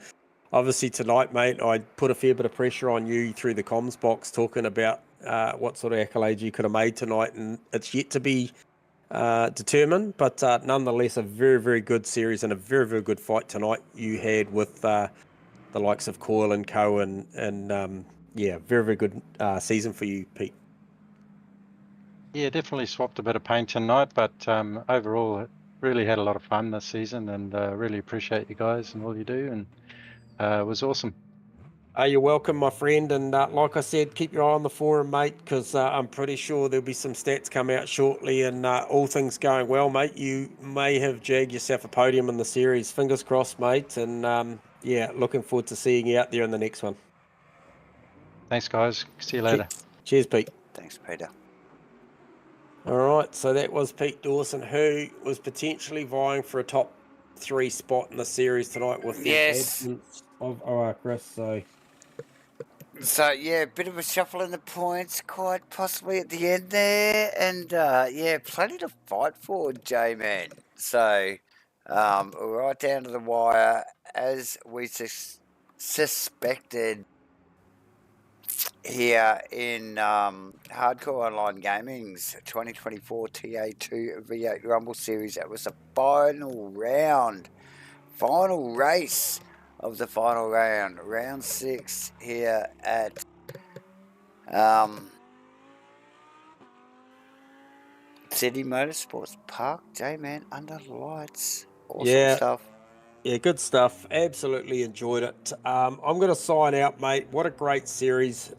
obviously tonight, mate, I put a fair bit of pressure on you through the comms box, talking about what sort of accolades you could have made tonight, and it's yet to be determined, but nonetheless a very, very good series and a very, very good fight tonight you had with the likes of Coyle and Co, and very, very good season for you, Pete. Yeah, definitely swapped a bit of paint tonight, but overall really had a lot of fun this season, and really appreciate you guys and all you do, and it was awesome. You're welcome, my friend, and like I said, keep your eye on the forum, mate, because I'm pretty sure there'll be some stats come out shortly, and all things going well, mate, you may have jagged yourself a podium in the series. Fingers crossed, mate, and looking forward to seeing you out there in the next one. Thanks, guys. See you later. Cheers, Pete. Thanks, Peter. All right, so that was Pete Dawson, who was potentially vying for a top 3 spot in the series tonight with the absence of Chris. So yeah, a bit of a shuffle in the points, quite possibly at the end there, and yeah, plenty to fight for, J-Man. So right down to the wire, as we suspected here in Hardcore Online Gaming's 2024 Ta2 V8 Rumble Series. That was the final round, final race of the final round, round 6 here at City Motorsports Park. J-Man, under the lights. Awesome stuff. Yeah, good stuff. Absolutely enjoyed it. I'm going to sign out, mate. What a great series.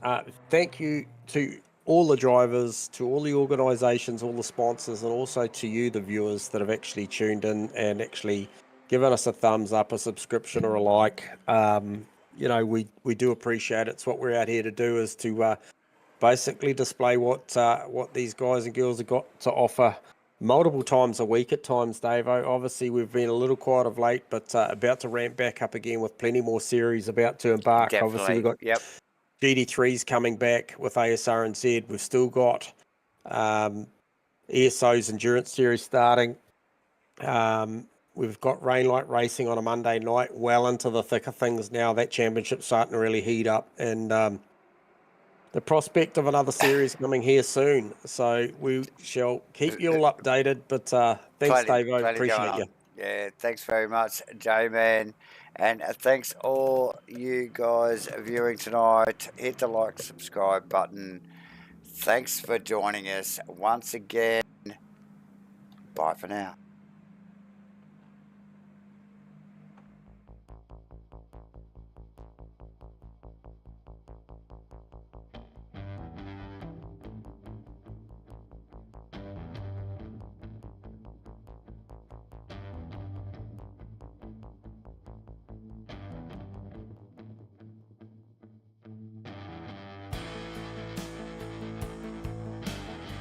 Thank you to all the drivers, to all the organisations, all the sponsors, and also to you, the viewers, that have actually tuned in and actually given us a thumbs up, a subscription, or a like. You know, we do appreciate it. It's what we're out here to do, is to basically display what these guys and girls have got to offer multiple times a week at times, Davo. Obviously, we've been a little quiet of late, but about to ramp back up again with plenty more series about to embark. Definitely. Obviously, we've got GD3s coming back with ASR and Z. We've still got ESO's Endurance Series starting. We've got Rainlight Racing on a Monday night, well into the thick of things now. That championship's starting to really heat up, and the prospect of another series coming here soon. So we shall keep you all updated. But thanks, Dave. I appreciate you. Yeah, thanks very much, J-Man. And thanks all you guys viewing tonight. Hit the like, subscribe button. Thanks for joining us once again. Bye for now.